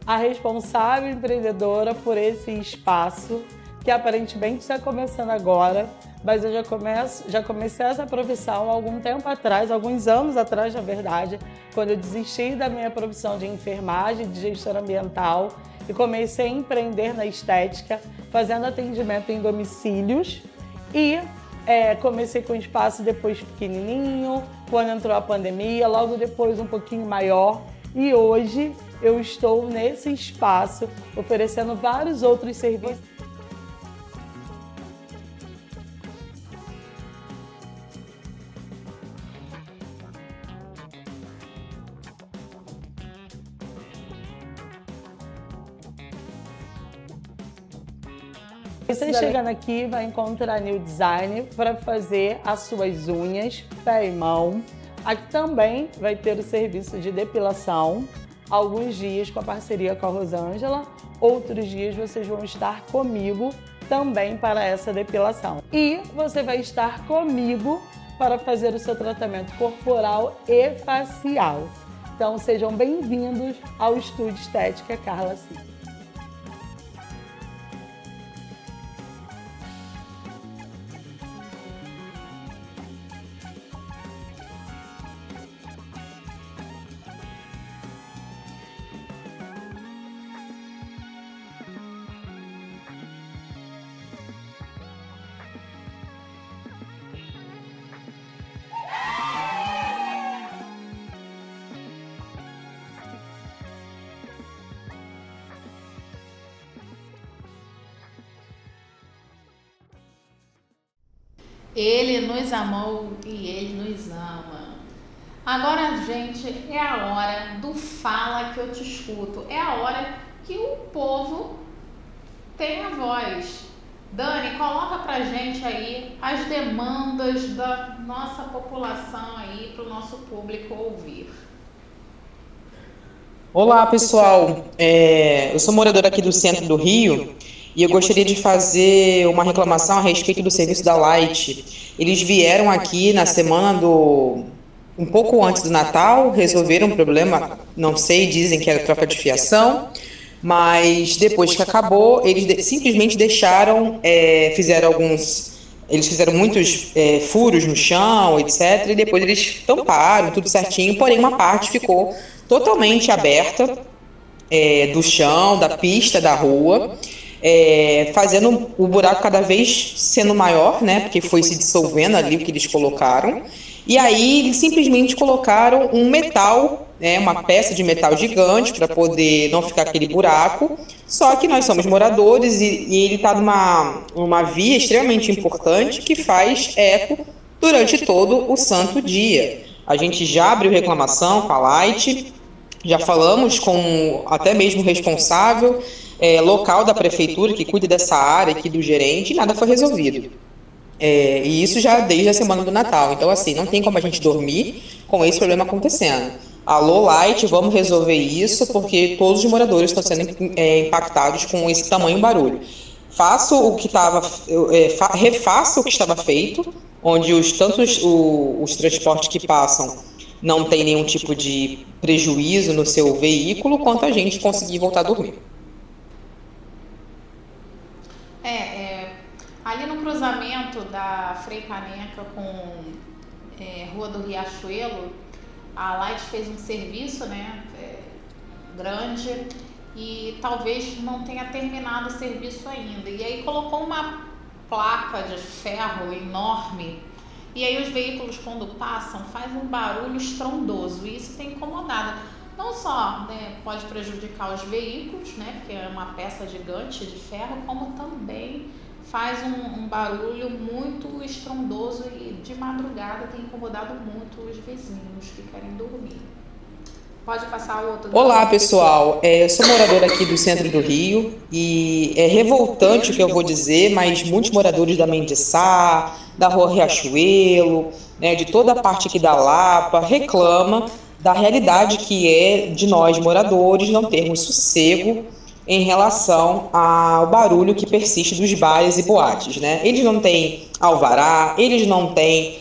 A responsável empreendedora por esse espaço, que aparentemente está começando agora, mas eu já comecei essa profissão há algum tempo atrás, alguns anos atrás, na verdade, quando eu desisti da minha profissão de enfermagem, de gestora ambiental e comecei a empreender na estética, fazendo atendimento em domicílios e comecei com um espaço depois pequenininho, quando entrou a pandemia, logo depois um pouquinho maior e hoje eu estou nesse espaço oferecendo vários outros serviços. Você chegando aqui vai encontrar New Design para fazer as suas unhas, pé e mão. Aqui também vai ter o serviço de depilação, alguns dias com a parceria com a Rosângela, outros dias vocês vão estar comigo também para essa depilação. E você vai estar comigo para fazer o seu tratamento corporal e facial. Então sejam bem-vindos ao Estúdio Estética Carla Cis. Ele nos amou e Ele nos ama. Agora, gente, é a hora do fala que eu te escuto. É a hora que o povo tem a voz. Dani, coloca pra gente aí as demandas da nossa população aí, para o nosso público ouvir. Olá, pessoal. Eu sou moradora aqui do centro do Rio e eu gostaria de fazer uma reclamação a respeito do serviço da Light. Eles vieram aqui na semana um pouco antes do Natal, resolveram um problema, não sei, dizem que era troca de fiação, mas depois que acabou, eles simplesmente deixaram, eles fizeram muitos furos no chão, etc, e depois eles tamparam tudo certinho, porém uma parte ficou totalmente aberta do chão, da pista, da rua, fazendo o buraco cada vez sendo maior, né, porque foi se dissolvendo ali o que eles colocaram. E aí eles simplesmente colocaram um metal, uma peça de metal gigante para poder não ficar aquele buraco. Só que nós somos moradores e ele está numa via extremamente importante que faz eco durante todo o santo dia. A gente já abriu reclamação com a Light, já falamos com até mesmo o responsável local da prefeitura que cuida dessa área aqui do gerente e nada foi resolvido. E isso já desde a semana do Natal. Então, assim, não tem como a gente dormir com esse problema acontecendo. Alô, Light, vamos resolver isso, porque todos os moradores estão sendo impactados com esse tamanho barulho. Refaça o que estava feito, onde os transportes que passam não tem nenhum tipo de prejuízo no seu veículo, quanto a gente conseguir voltar a dormir. Ali no cruzamento da Frei Caneca com Rua do Riachuelo, a Light fez um serviço, né, grande, e talvez não tenha terminado o serviço ainda. E aí colocou uma placa de ferro enorme, e aí os veículos quando passam fazem um barulho estrondoso, e isso tem incomodado. Não só, né, pode prejudicar os veículos, né, porque é uma peça gigante de ferro, como também faz um barulho muito estrondoso e de madrugada tem incomodado muito os vizinhos que querem dormir. Pode passar o outro. Olá, pessoal. Eu sou moradora aqui do centro do Rio e é revoltante o que eu vou dizer, mas muitos moradores da Mendiçá, da Rua Riachuelo, né, de toda a parte aqui da Lapa, reclamam da realidade que é de nós moradores não termos sossego em relação ao barulho que persiste dos bares e boates, né? Eles não têm alvará, eles não têm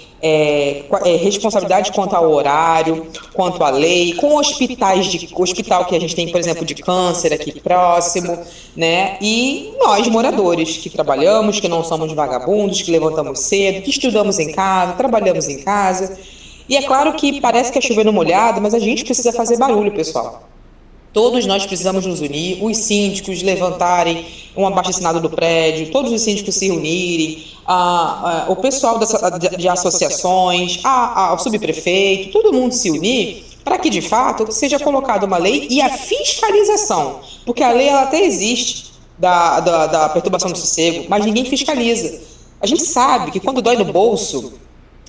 responsabilidade quanto ao horário, quanto à lei, com hospital que a gente tem, por exemplo, de câncer aqui próximo, né? E nós, moradores, que trabalhamos, que não somos vagabundos, que levantamos cedo, que estudamos em casa, trabalhamos em casa. E é claro que parece que é chover no molhado, mas a gente precisa fazer barulho, pessoal. Todos nós precisamos nos unir, os síndicos levantarem um abaixo-assinado do prédio, todos os síndicos se reunirem, o pessoal de associações, o subprefeito, todo mundo se unir para que, de fato, seja colocada uma lei e a fiscalização, porque a lei ela até existe da perturbação do sossego, mas ninguém fiscaliza. A gente sabe que quando dói no bolso,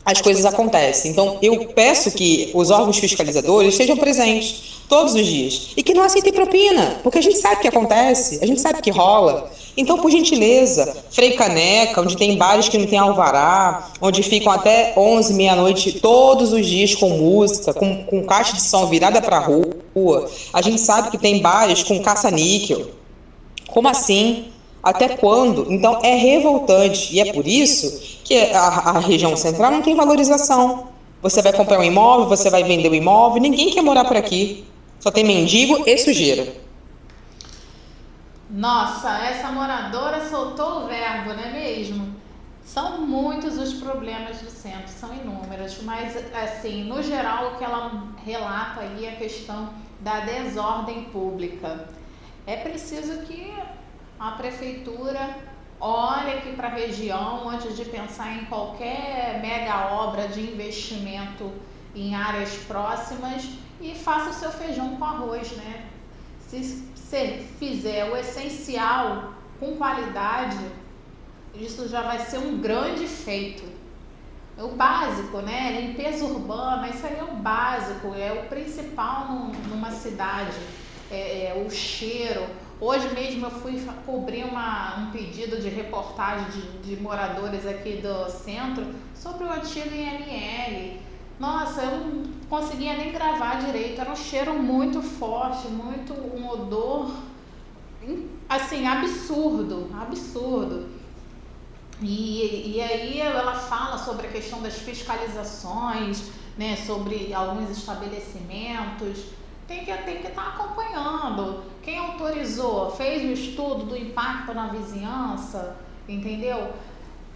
as coisas acontecem. Então, eu peço que os órgãos fiscalizadores estejam presentes todos os dias e que não aceitem propina, porque a gente sabe que acontece, a gente sabe que rola. Então, por gentileza, Frei Caneca, onde tem bares que não tem alvará, onde ficam até 11, meia-noite, todos os dias com música, com caixa de som virada para a rua. A gente sabe que tem bares com caça-níquel. Como assim? Até quando? Então é revoltante e é por isso que a região central não tem valorização. Você vai comprar um imóvel, você vai vender o imóvel, ninguém quer morar por aqui. Só tem mendigo e sujeira. Nossa, essa moradora soltou o verbo, não é mesmo? São muitos os problemas do centro, são inúmeros, mas assim, no geral o que ela relata aí é a questão da desordem pública. É preciso que a prefeitura olhe aqui para a região antes de pensar em qualquer mega obra de investimento em áreas próximas e faça o seu feijão com arroz, né? Se você fizer o essencial com qualidade, isso já vai ser um grande feito. É o básico, né? Limpeza urbana, isso aí é o básico, é o principal numa cidade. O cheiro. Hoje mesmo eu fui cobrir um pedido de reportagem de moradores aqui do centro sobre o antigo IML. Nossa, eu não conseguia nem gravar direito, era um cheiro muito forte, um odor, assim, absurdo. E aí ela fala sobre a questão das fiscalizações, né, sobre alguns estabelecimentos. Tem que estar acompanhando. Quem autorizou, fez o estudo do impacto na vizinhança, entendeu?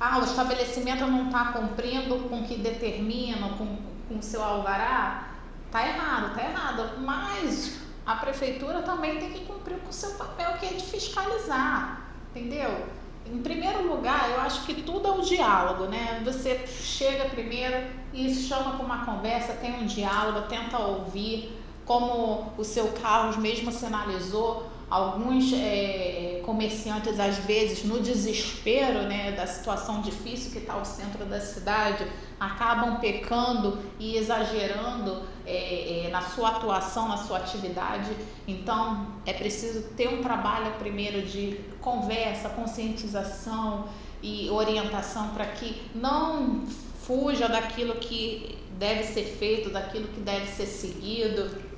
O estabelecimento não está cumprindo com o que determina, com o seu alvará, tá errado. Mas a prefeitura também tem que cumprir com o seu papel, que é de fiscalizar, entendeu? Em primeiro lugar, eu acho que tudo é o diálogo, né? Você chega primeiro e chama para uma conversa, tem um diálogo, tenta ouvir. Como o seu Carlos mesmo sinalizou, alguns comerciantes, às vezes, no desespero, né, da situação difícil que está o centro da cidade, acabam pecando e exagerando na sua atuação, na sua atividade. Então, é preciso ter um trabalho primeiro de conversa, conscientização e orientação para que não fuja daquilo que deve ser feito, daquilo que deve ser seguido.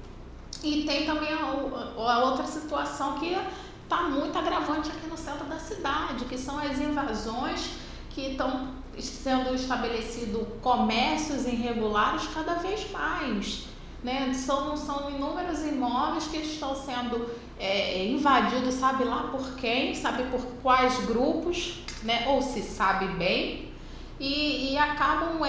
E tem também a outra situação que está muito agravante aqui no centro da cidade, que são as invasões que estão sendo estabelecidos comércios irregulares cada vez mais, né? São inúmeros imóveis que estão sendo invadidos, sabe lá por quem, sabe por quais grupos, né? Ou se sabe bem. E acabam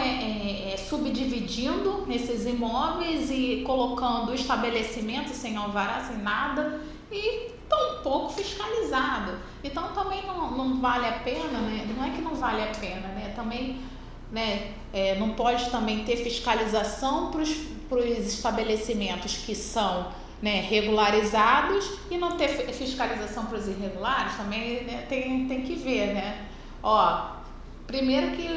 subdividindo esses imóveis e colocando estabelecimentos sem alvará, sem nada, e tão pouco fiscalizado. Então também não vale a pena, né? Não é que não vale a pena, né? Também, né, não pode também ter fiscalização para os estabelecimentos que são, né, regularizados e não ter fiscalização para os irregulares. Também, né, tem que ver, né? Primeiro que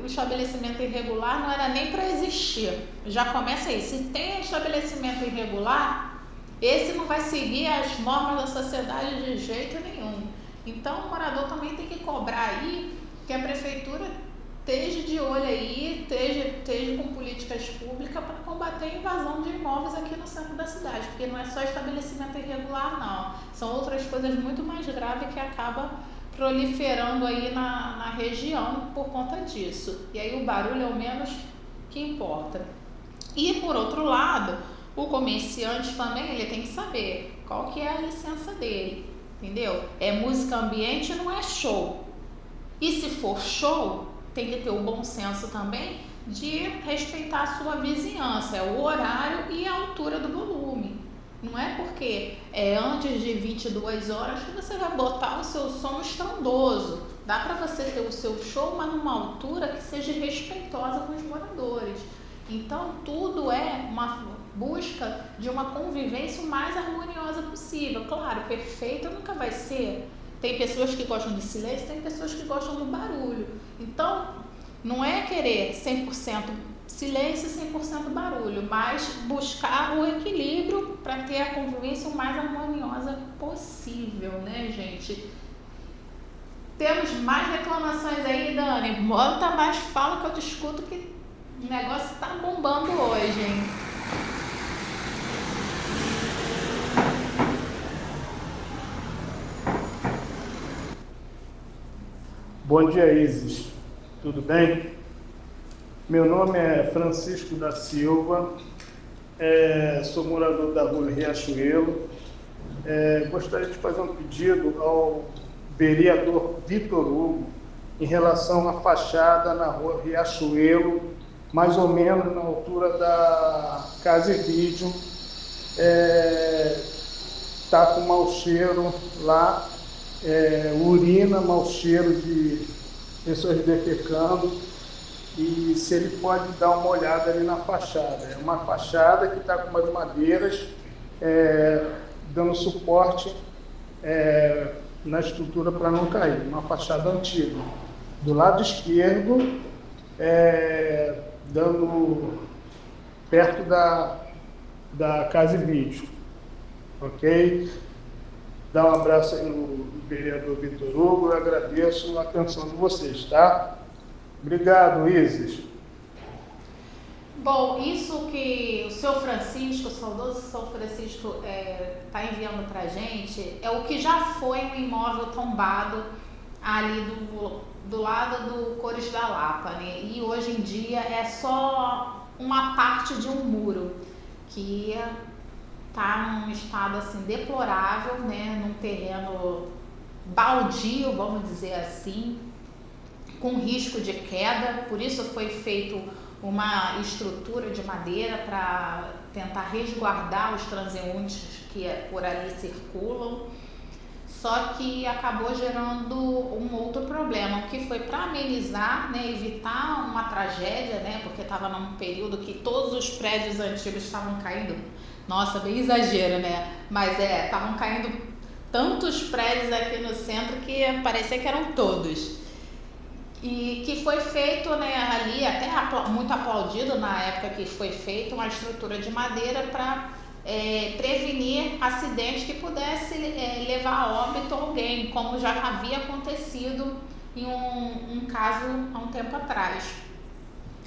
o estabelecimento irregular não era nem para existir. Já começa aí. Se tem estabelecimento irregular, esse não vai seguir as normas da sociedade de jeito nenhum. Então o morador também tem que cobrar aí que a prefeitura esteja de olho aí, esteja com políticas públicas para combater a invasão de imóveis aqui no centro da cidade. Porque não é só estabelecimento irregular, não. São outras coisas muito mais graves que acabam proliferando aí na região por conta disso. E aí o barulho é o menos que importa. E por outro lado, o comerciante também ele tem que saber qual que é a licença dele, entendeu? É música ambiente, não é show. E se for show, tem que ter o bom senso também de respeitar a sua vizinhança, é o horário e a altura do volume. Não é porque é antes de 22 horas que você vai botar o seu som estrondoso. Dá para você ter o seu show, mas numa altura que seja respeitosa com os moradores. Então, tudo é uma busca de uma convivência o mais harmoniosa possível. Claro, perfeito nunca vai ser. Tem pessoas que gostam de silêncio, tem pessoas que gostam do barulho. Então, não é querer 100% silêncio e 100% barulho, mas buscar o equilíbrio para ter a convivência o mais harmoniosa possível, né, gente? Temos mais reclamações aí, Dani? Bota mais, fala que eu te escuto, que o negócio tá bombando hoje, hein? Bom dia, Isis. Tudo bem? Meu nome é Francisco da Silva, sou morador da rua Riachuelo. Gostaria de fazer um pedido ao vereador Vitor Hugo em relação à fachada na rua Riachuelo, mais ou menos na altura da Casa e Vídeo. Está com mau cheiro lá, urina, mau cheiro de pessoas defecando. E se ele pode dar uma olhada ali na fachada. É uma fachada que está com umas madeiras dando suporte na estrutura para não cair. Uma fachada antiga. Do lado esquerdo, dando perto da Casa e Vídeo. Ok? Dá um abraço aí no vereador Vitor Hugo. Eu agradeço a atenção de vocês, tá? Obrigado, Isis. Bom, isso que o seu Francisco, o saudoso São Francisco, está enviando para a gente é o que já foi um imóvel tombado ali do lado do Cores da Lapa, né? E hoje em dia é só uma parte de um muro que está num estado assim deplorável, né? Num terreno baldio, vamos dizer assim, com risco de queda. Por isso foi feito uma estrutura de madeira para tentar resguardar os transeuntes que por ali circulam. Só que acabou gerando um outro problema, que foi para amenizar, né, evitar uma tragédia, né, porque estava num período que todos os prédios antigos estavam caindo. Nossa, bem exagero, né? Mas estavam caindo tantos prédios aqui no centro que parecia que eram todos. E que foi feito, né, ali, até muito aplaudido na época que foi feito, uma estrutura de madeira para prevenir acidentes que pudesse levar a óbito alguém, como já havia acontecido em um caso há um tempo atrás.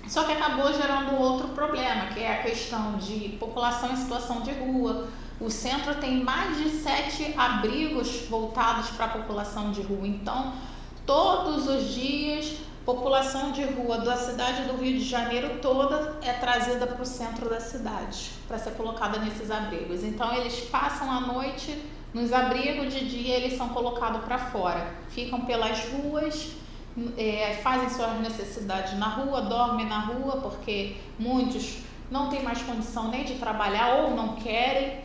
Só que acabou gerando outro problema, que é a questão de população em situação de rua. O centro tem mais de 7 abrigos voltados para a população de rua. Então, todos os dias, população de rua da cidade do Rio de Janeiro toda é trazida para o centro da cidade, para ser colocada nesses abrigos. Então, eles passam a noite nos abrigos, de dia eles são colocados para fora. Ficam pelas ruas, fazem suas necessidades na rua, dormem na rua, porque muitos não têm mais condição nem de trabalhar ou não querem.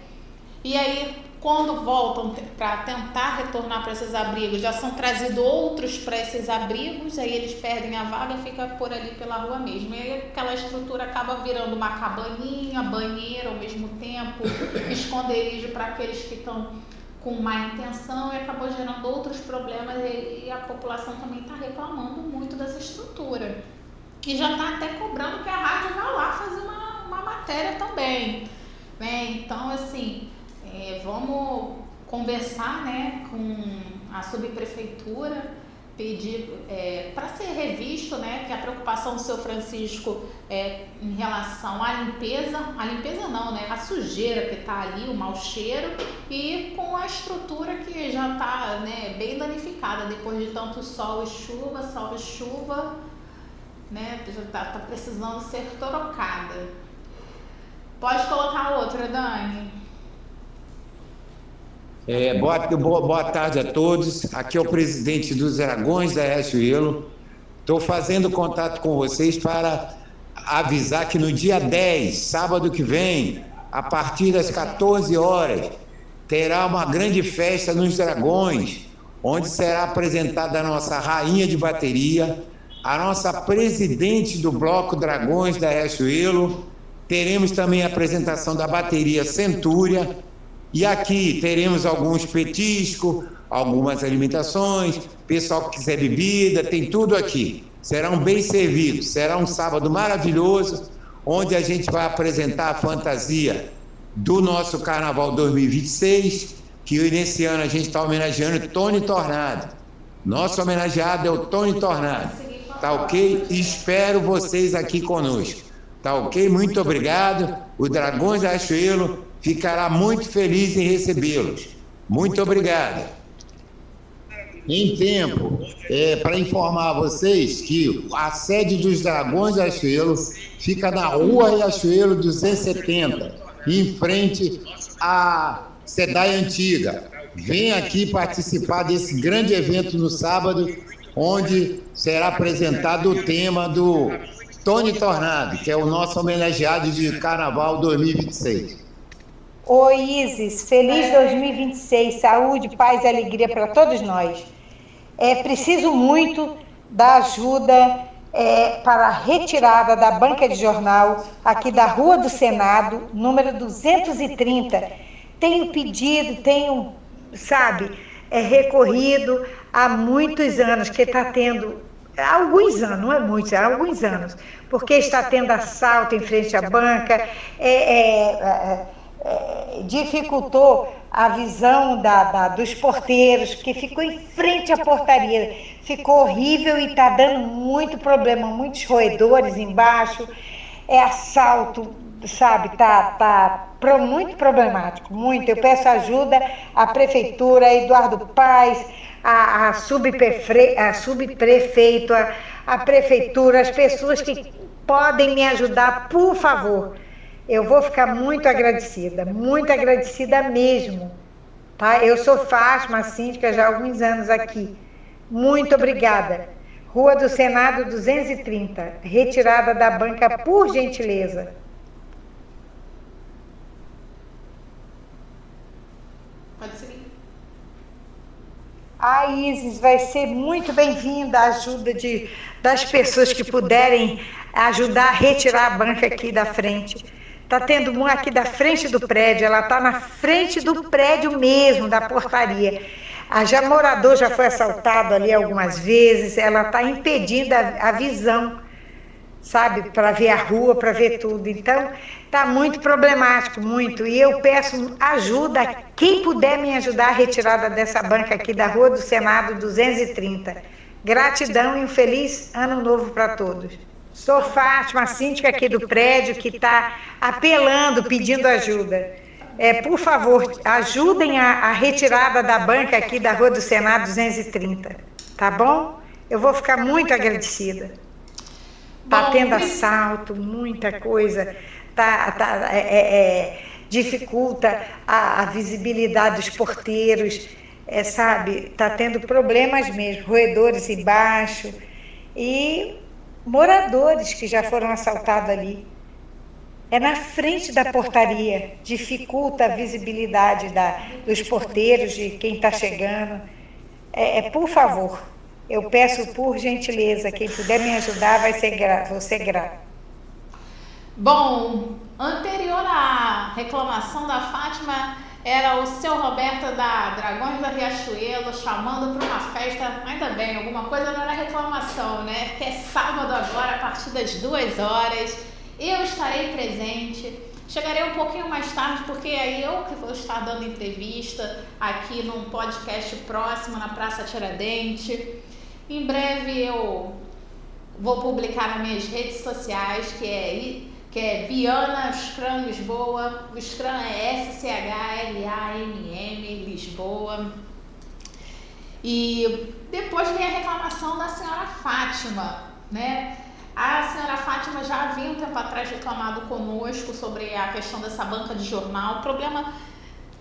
E aí, quando voltam para tentar retornar para esses abrigos, já são trazidos outros para esses abrigos, aí eles perdem a vaga e fica por ali pela rua mesmo. E aí aquela estrutura acaba virando uma cabaninha, banheiro ao mesmo tempo, esconderijo para aqueles que estão com má intenção, e acabou gerando outros problemas, e a população também está reclamando muito dessa estrutura. E já está até cobrando que a rádio vá lá fazer uma matéria também, né? Então, assim, vamos conversar, né, com a subprefeitura pedir para ser revisto, né, que a preocupação do seu Francisco em relação à limpeza não, né, a sujeira que está ali, o mau cheiro, e com a estrutura que já está, né, bem danificada depois de tanto sol e chuva, né, já está precisando ser trocada. Pode colocar outra, Dani. Boa tarde a todos. Aqui é o presidente dos Dragões da Riachuelo. Estou fazendo contato com vocês para avisar que no dia 10, sábado que vem, a partir das 14 horas, terá uma grande festa nos Dragões, onde será apresentada a nossa rainha de bateria, a nossa presidente do Bloco Dragões da Riachuelo. Teremos também a apresentação da bateria Centúria. E aqui teremos alguns petiscos, algumas alimentações, pessoal que quiser bebida, tem tudo aqui. Serão bem servidos, será um sábado maravilhoso, onde a gente vai apresentar a fantasia do nosso Carnaval 2026, que nesse ano a gente está homenageando Tony Tornado. Nosso homenageado é o Tony Tornado. Tá ok? Espero vocês aqui conosco. Tá ok? Muito obrigado. O Dragões da Riachuelo ficará muito feliz em recebê-los. Muito obrigado. Em tempo, para informar a vocês que a sede dos Dragões da Riachuelo fica na Rua Riachuelo 270, em frente à SEDAI Antiga. Vem aqui participar desse grande evento no sábado, onde será apresentado o tema do Tony Tornado, que é o nosso homenageado de Carnaval 2026. Oi, Isis, feliz 2026, saúde, paz e alegria para todos nós. Preciso muito da ajuda para a retirada da banca de jornal aqui da Rua do Senado, número 230. Tenho pedido, recorrido há muitos anos, que está tendo, alguns anos, não é muitos, há alguns anos, porque está tendo assalto em frente à banca, dificultou a visão dos porteiros, que ficou em frente à portaria. Ficou horrível e está dando muito problema, muitos roedores embaixo, assalto, tá muito problemático, muito. Eu peço ajuda à prefeitura, Eduardo Paes, a subprefeito, a prefeitura, as pessoas que podem me ajudar, por favor. Eu vou ficar muito agradecida mesmo, tá? Eu sou Fátima, síndica já há alguns anos aqui. Muito obrigada. Rua do Senado 230, retirada da banca, por gentileza. Pode seguir. A Isis vai ser muito bem-vinda a ajuda das pessoas que puderem ajudar a retirar a banca aqui da frente. Está tendo uma aqui da frente do prédio, ela está na frente do prédio mesmo, da portaria. Morador já foi assaltado ali algumas vezes, ela está impedindo a visão, para ver a rua, para ver tudo. Então, está muito problemático, muito. E eu peço ajuda, quem puder me ajudar a retirada dessa banca aqui da Rua do Senado 230. Gratidão e um feliz ano novo para todos. Sou Fátima, síndica aqui do prédio, que está apelando, pedindo ajuda. Por favor, ajudem a retirada da banca aqui da Rua do Senado 230, tá bom? Eu vou ficar muito agradecida. Está tendo assalto, muita coisa, dificulta a visibilidade dos porteiros, está tendo problemas mesmo, roedores embaixo e moradores que já foram assaltados ali. Na frente da portaria, dificulta a visibilidade dos porteiros, de quem está chegando. Por favor, eu peço por gentileza, quem puder me ajudar, vou ser grata. Bom, anterior à reclamação da Fátima, era o seu Roberto da Dragões da Riachuelo chamando para uma festa, ainda bem, alguma coisa não era reclamação, né? Que é sábado agora, a partir das 2 horas, eu estarei presente. Chegarei um pouquinho mais tarde, porque aí eu que vou estar dando entrevista aqui num podcast próximo, na Praça Tiradentes. Em breve eu vou publicar nas minhas redes sociais, que é Viana Scrum Lisboa. O Scrum é SCHLAMM Lisboa. E depois vem a reclamação da senhora Fátima, né? A senhora Fátima já havia um tempo atrás reclamado conosco sobre a questão dessa banca de jornal. O problema,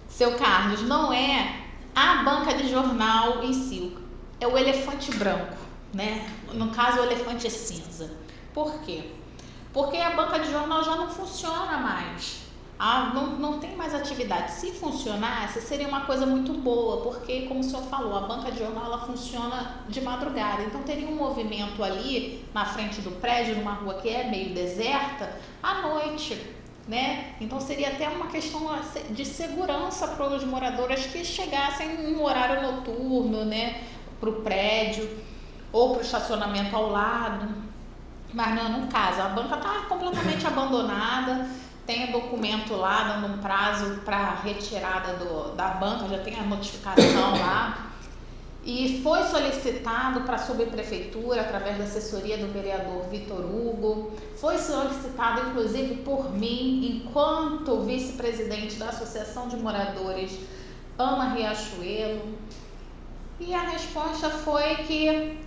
seu Carlos, não é a banca de jornal em si, é o elefante branco, né? No caso, o elefante cinza. Por quê? Porque a banca de jornal já não funciona mais. Não tem mais atividade. Se funcionasse, seria uma coisa muito boa, porque, como o senhor falou, a banca de jornal ela funciona de madrugada. Então, teria um movimento ali na frente do prédio, numa rua que é meio deserta, à noite, né? Então, seria até uma questão de segurança para os moradores que chegassem em um horário noturno, né? Para o prédio ou para o estacionamento ao lado. Mas não é no caso. A banca está completamente abandonada. Tem documento lá dando um prazo para retirada da banca, já tem a notificação lá. E foi solicitado para a subprefeitura, através da assessoria do vereador Vitor Hugo. Foi solicitado, inclusive, por mim, enquanto vice-presidente da Associação de Moradores Ama Riachuelo. E a resposta foi que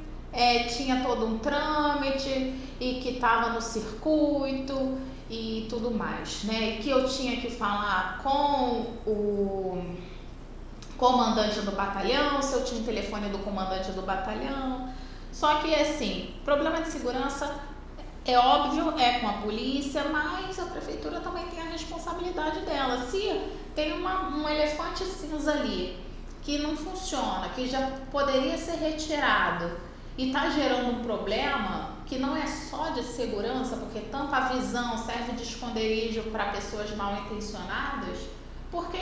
tinha todo um trâmite e que estava no circuito e tudo mais, né? E que eu tinha que falar com o comandante do batalhão, se eu tinha o telefone do comandante do batalhão. Só que, assim, problema de segurança é óbvio, é com a polícia, mas a prefeitura também tem a responsabilidade dela. Se tem um elefante cinza ali que não funciona, que já poderia ser retirado e está gerando um problema que não é só de segurança, porque tanto a visão serve de esconderijo para pessoas mal intencionadas, por que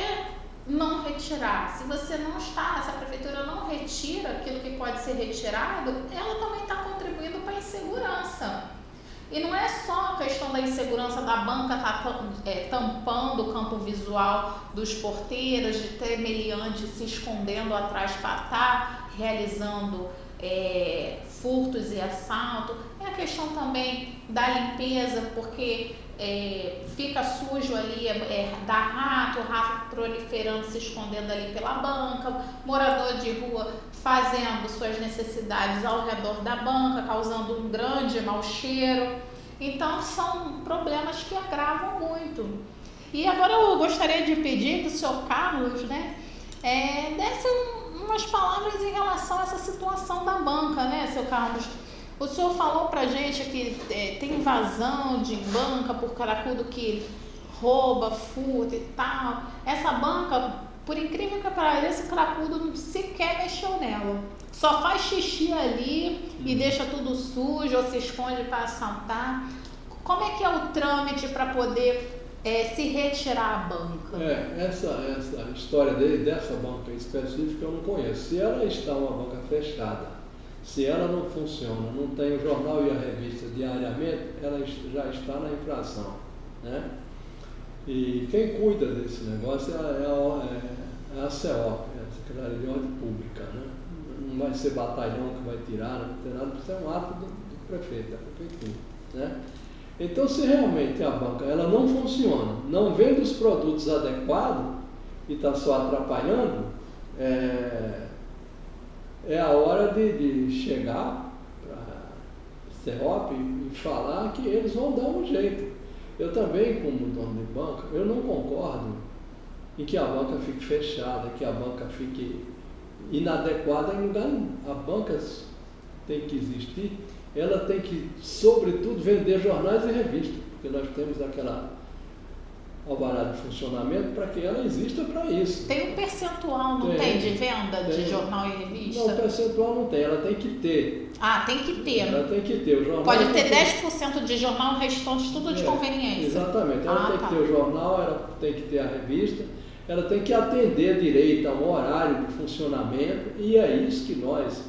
não retirar? Se você não está, se a prefeitura não retira aquilo que pode ser retirado, ela também está contribuindo para a insegurança. E não é só a questão da insegurança da banca estar tampando o campo visual dos porteiros, de ter meliante se escondendo atrás para estar realizando furtos e assalto. É a questão também da limpeza, porque fica sujo ali, dá rato proliferando, se escondendo ali pela banca, morador de rua fazendo suas necessidades ao redor da banca, causando um grande mau cheiro. Então são problemas que agravam muito. E agora eu gostaria de pedir que o senhor Carlos, né, desse umas palavras em relação a essa situação da banca, né, seu Carlos? O senhor falou pra gente que tem invasão de banca por cracudo que rouba, furta e tal. Essa banca, por incrível que pareça, esse cracudo sequer mexeu nela. Só faz xixi ali e deixa tudo sujo ou se esconde para assaltar. Como é que é o trâmite para poder se retirar a banca? Essa história dessa banca específica eu não conheço. Se ela está uma banca fechada, se ela não funciona, não tem o jornal e a revista diariamente, ela já está na infração, né? E quem cuida desse negócio é a CEOP, a Secretaria de Ordem Pública, né? Não vai ser batalhão que vai tirar, não tem nada, isso é um ato do prefeito, da prefeitura, né? Então, se realmente a banca ela não funciona, não vende os produtos adequados e está só atrapalhando, é a hora de chegar para a CEOP e falar que eles vão dar um jeito. Eu também, como dono de banca, eu não concordo em que a banca fique fechada, que a banca fique inadequada em lugar nenhum. A banca tem que existir, ela tem que, sobretudo, vender jornais e revistas, porque nós temos aquela alvará de funcionamento para que ela exista para isso. Tem um percentual, não tem de venda de jornal e revista? Não, percentual não tem, ela tem que ter. Ah, tem que ter. Ela tem que ter. O jornal pode ter 10% de jornal, o restante tudo de conveniência. Exatamente, ela tem que ter o jornal, ela tem que ter a revista, ela tem que atender direito a um horário de funcionamento, e é isso que nós,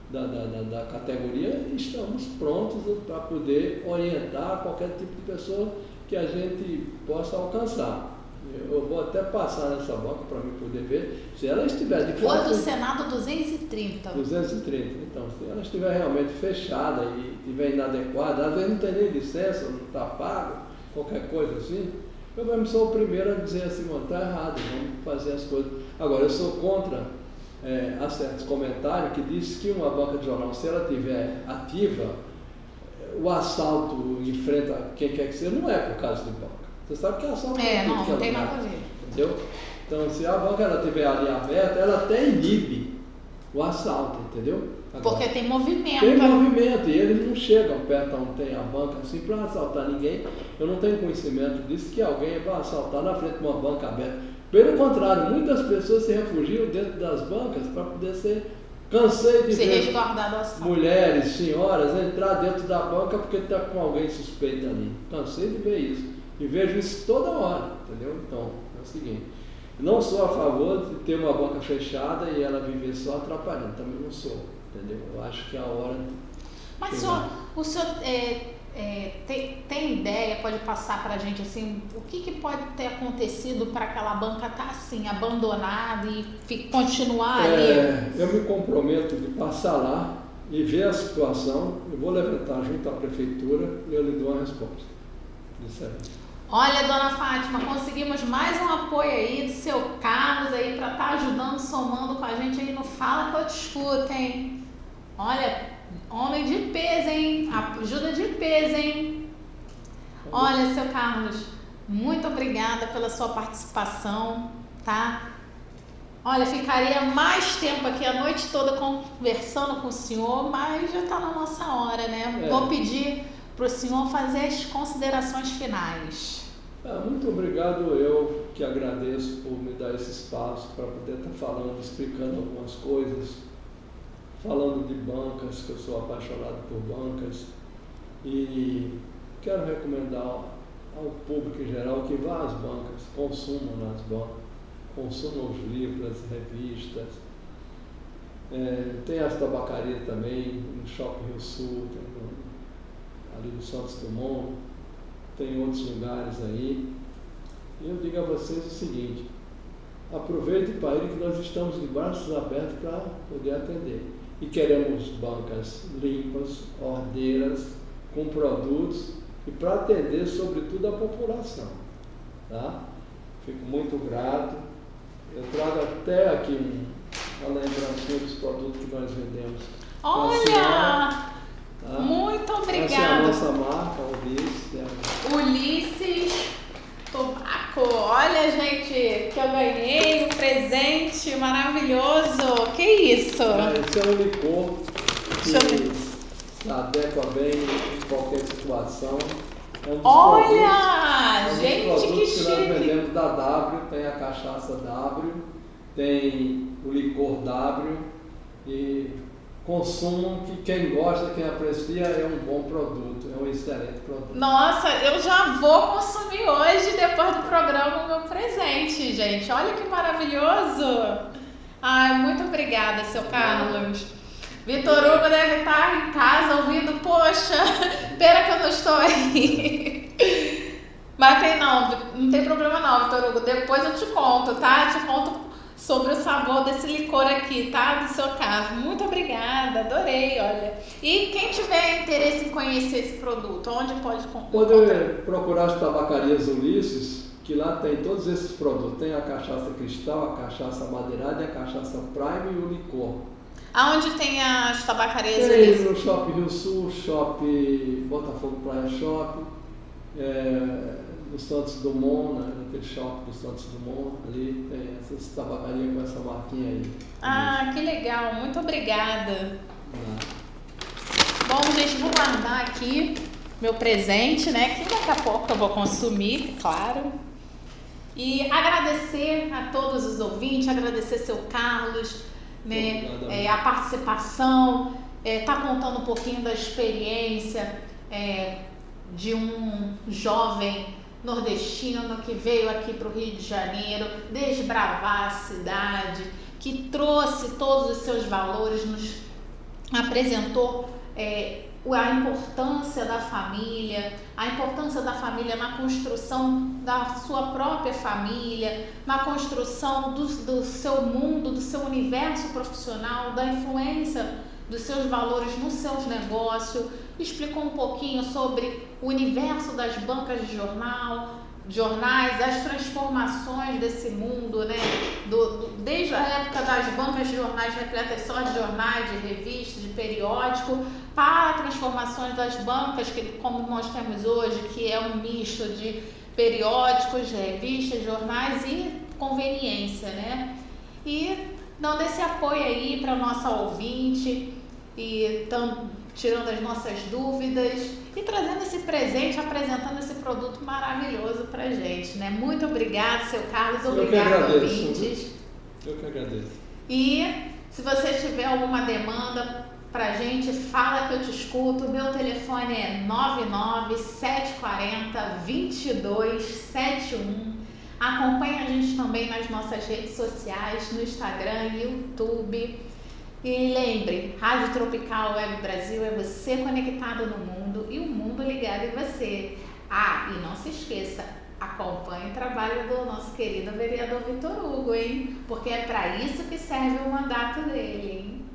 da categoria, estamos prontos para poder orientar qualquer tipo de pessoa que a gente possa alcançar. Eu vou até passar nessa banca para mim poder ver. Se ela estiver de Foi fato... do Senado 230. 230. Então, se ela estiver realmente fechada e estiver inadequada, às vezes não tem nem licença, não está pago, qualquer coisa assim, eu mesmo sou o primeiro a dizer assim, mano, está errado, vamos fazer as coisas. Agora, eu sou contra há certos comentários que diz que uma banca de jornal, se ela estiver ativa, o assalto enfrenta quem quer que seja, não é por causa de banca. Você sabe que assalto não tem nada a ver. Entendeu? Então, se a banca ela estiver ali aberta, ela até inibe o assalto, entendeu? Agora, porque tem movimento. Tem movimento e eles não chegam perto onde tem a banca assim para assaltar ninguém. Eu não tenho conhecimento disso que alguém vai assaltar na frente de uma banca aberta. Pelo contrário, muitas pessoas se refugiam dentro das bancas para poder ser... Cansei de ver mulheres, senhoras entrar dentro da banca porque está com alguém suspeito ali. Cansei de ver isso. E vejo isso toda hora, entendeu? Então, é o seguinte, não sou a favor de ter uma banca fechada e ela viver só atrapalhando, também não sou, entendeu? Eu acho que é a hora de... Mas o senhor tem ideia, pode passar para a gente assim, o que pode ter acontecido para aquela banca estar assim, abandonada e continuar ali? Eu me comprometo de passar lá e ver a situação, eu vou levantar junto à prefeitura e eu lhe dou uma resposta. Isso aí. Olha, dona Fátima, conseguimos mais um apoio aí do seu Carlos aí para estar ajudando, somando com a gente aí no Fala que eu te escuto, hein? Olha, homem de peso, hein? Ajuda de peso, hein? Olha, seu Carlos, muito obrigada pela sua participação, tá? Olha, ficaria mais tempo aqui a noite toda conversando com o senhor, mas já está na nossa hora, né? Vou pedir para o senhor fazer as considerações finais. Muito obrigado, eu que agradeço por me dar esse espaço para poder estar falando, explicando algumas coisas, falando de bancas, que eu sou apaixonado por bancas, e quero recomendar ao público em geral que vá às bancas, consumam nas bancas, consumam os livros, as revistas. Tem as tabacarias também, no Shopping Rio Sul, ali no Santos Dumont, tem outros lugares aí. E eu digo a vocês o seguinte, aproveite para ir que nós estamos de braços abertos para poder atender. E queremos bancas limpas, ordeiras, com produtos e para atender sobretudo a população. Tá? Fico muito grato. Eu trago até aqui uma lembrancinha dos produtos que nós vendemos. Olha! Muito obrigada. Essa é a nossa marca, Ulisses Tobacco. Olha, gente, que eu ganhei um presente maravilhoso. Que isso? Esse é um licor que se adequa bem em qualquer situação. Olha, gente, que chique. Nós vendemos da W, tem a cachaça W, tem o licor W e consumam, que quem gosta, quem aprecia, é um bom produto, é um excelente produto. Nossa, eu já vou consumir hoje, depois do programa, o meu presente, gente. Olha que maravilhoso. Ai, muito obrigada, seu Carlos. Vitor Hugo deve estar em casa ouvindo, poxa, pena que eu não estou aí. Mas não tem problema não, Vitor Hugo, depois eu te conto, tá? Te conto sobre o sabor desse licor aqui, tá? Do seu Carlos. Muito obrigada, adorei, olha. E quem tiver interesse em conhecer esse produto, onde pode comprar? Pode procurar as tabacarias Ulisses, que lá tem todos esses produtos. Tem a cachaça cristal, a cachaça madeirada, a cachaça prime e o licor. Aonde tem as tabacarias Ulisses? Ulisses? No Shopping Rio Sul, Shopping Botafogo Praia Shopping, no Santos Dumont, naquele shopping do Santos Dumont, ali tem essas tabacarias com essa marquinha aí. Ah, que legal, muito obrigada. Bom, gente, vou guardar aqui meu presente, né, que daqui a pouco eu vou consumir, claro. E agradecer a todos os ouvintes, agradecer seu Carlos, né, a participação, tá contando um pouquinho da experiência de um jovem nordestino que veio aqui para o Rio de Janeiro, desbravar a cidade, que trouxe todos os seus valores, nos apresentou a importância da família na construção da sua própria família, na construção do seu mundo, do seu universo profissional, da influência dos seus valores nos seus negócios, explicou um pouquinho sobre o universo das bancas de jornais, as transformações desse mundo, né? Desde a época das bancas de jornais repletas só de jornais, de revistas, de periódico, para transformações das bancas, que como nós temos hoje, que é um misto de periódicos, de revistas, jornais e conveniência, né? E dando esse apoio aí para nossa ouvinte e tirando as nossas dúvidas e trazendo esse presente, apresentando esse produto maravilhoso pra gente, né? Muito obrigada, seu Carlos, obrigado, ouvintes. Eu que agradeço. E se você tiver alguma demanda pra gente, fala que eu te escuto. Meu telefone é 99-740-2271. Acompanhe a gente também nas nossas redes sociais, no Instagram, YouTube. E lembre, Rádio Tropical Web Brasil é você conectado no mundo e o mundo ligado em você. Ah, e não se esqueça, acompanhe o trabalho do nosso querido vereador Vitor Hugo, hein? Porque é para isso que serve o mandato dele, hein?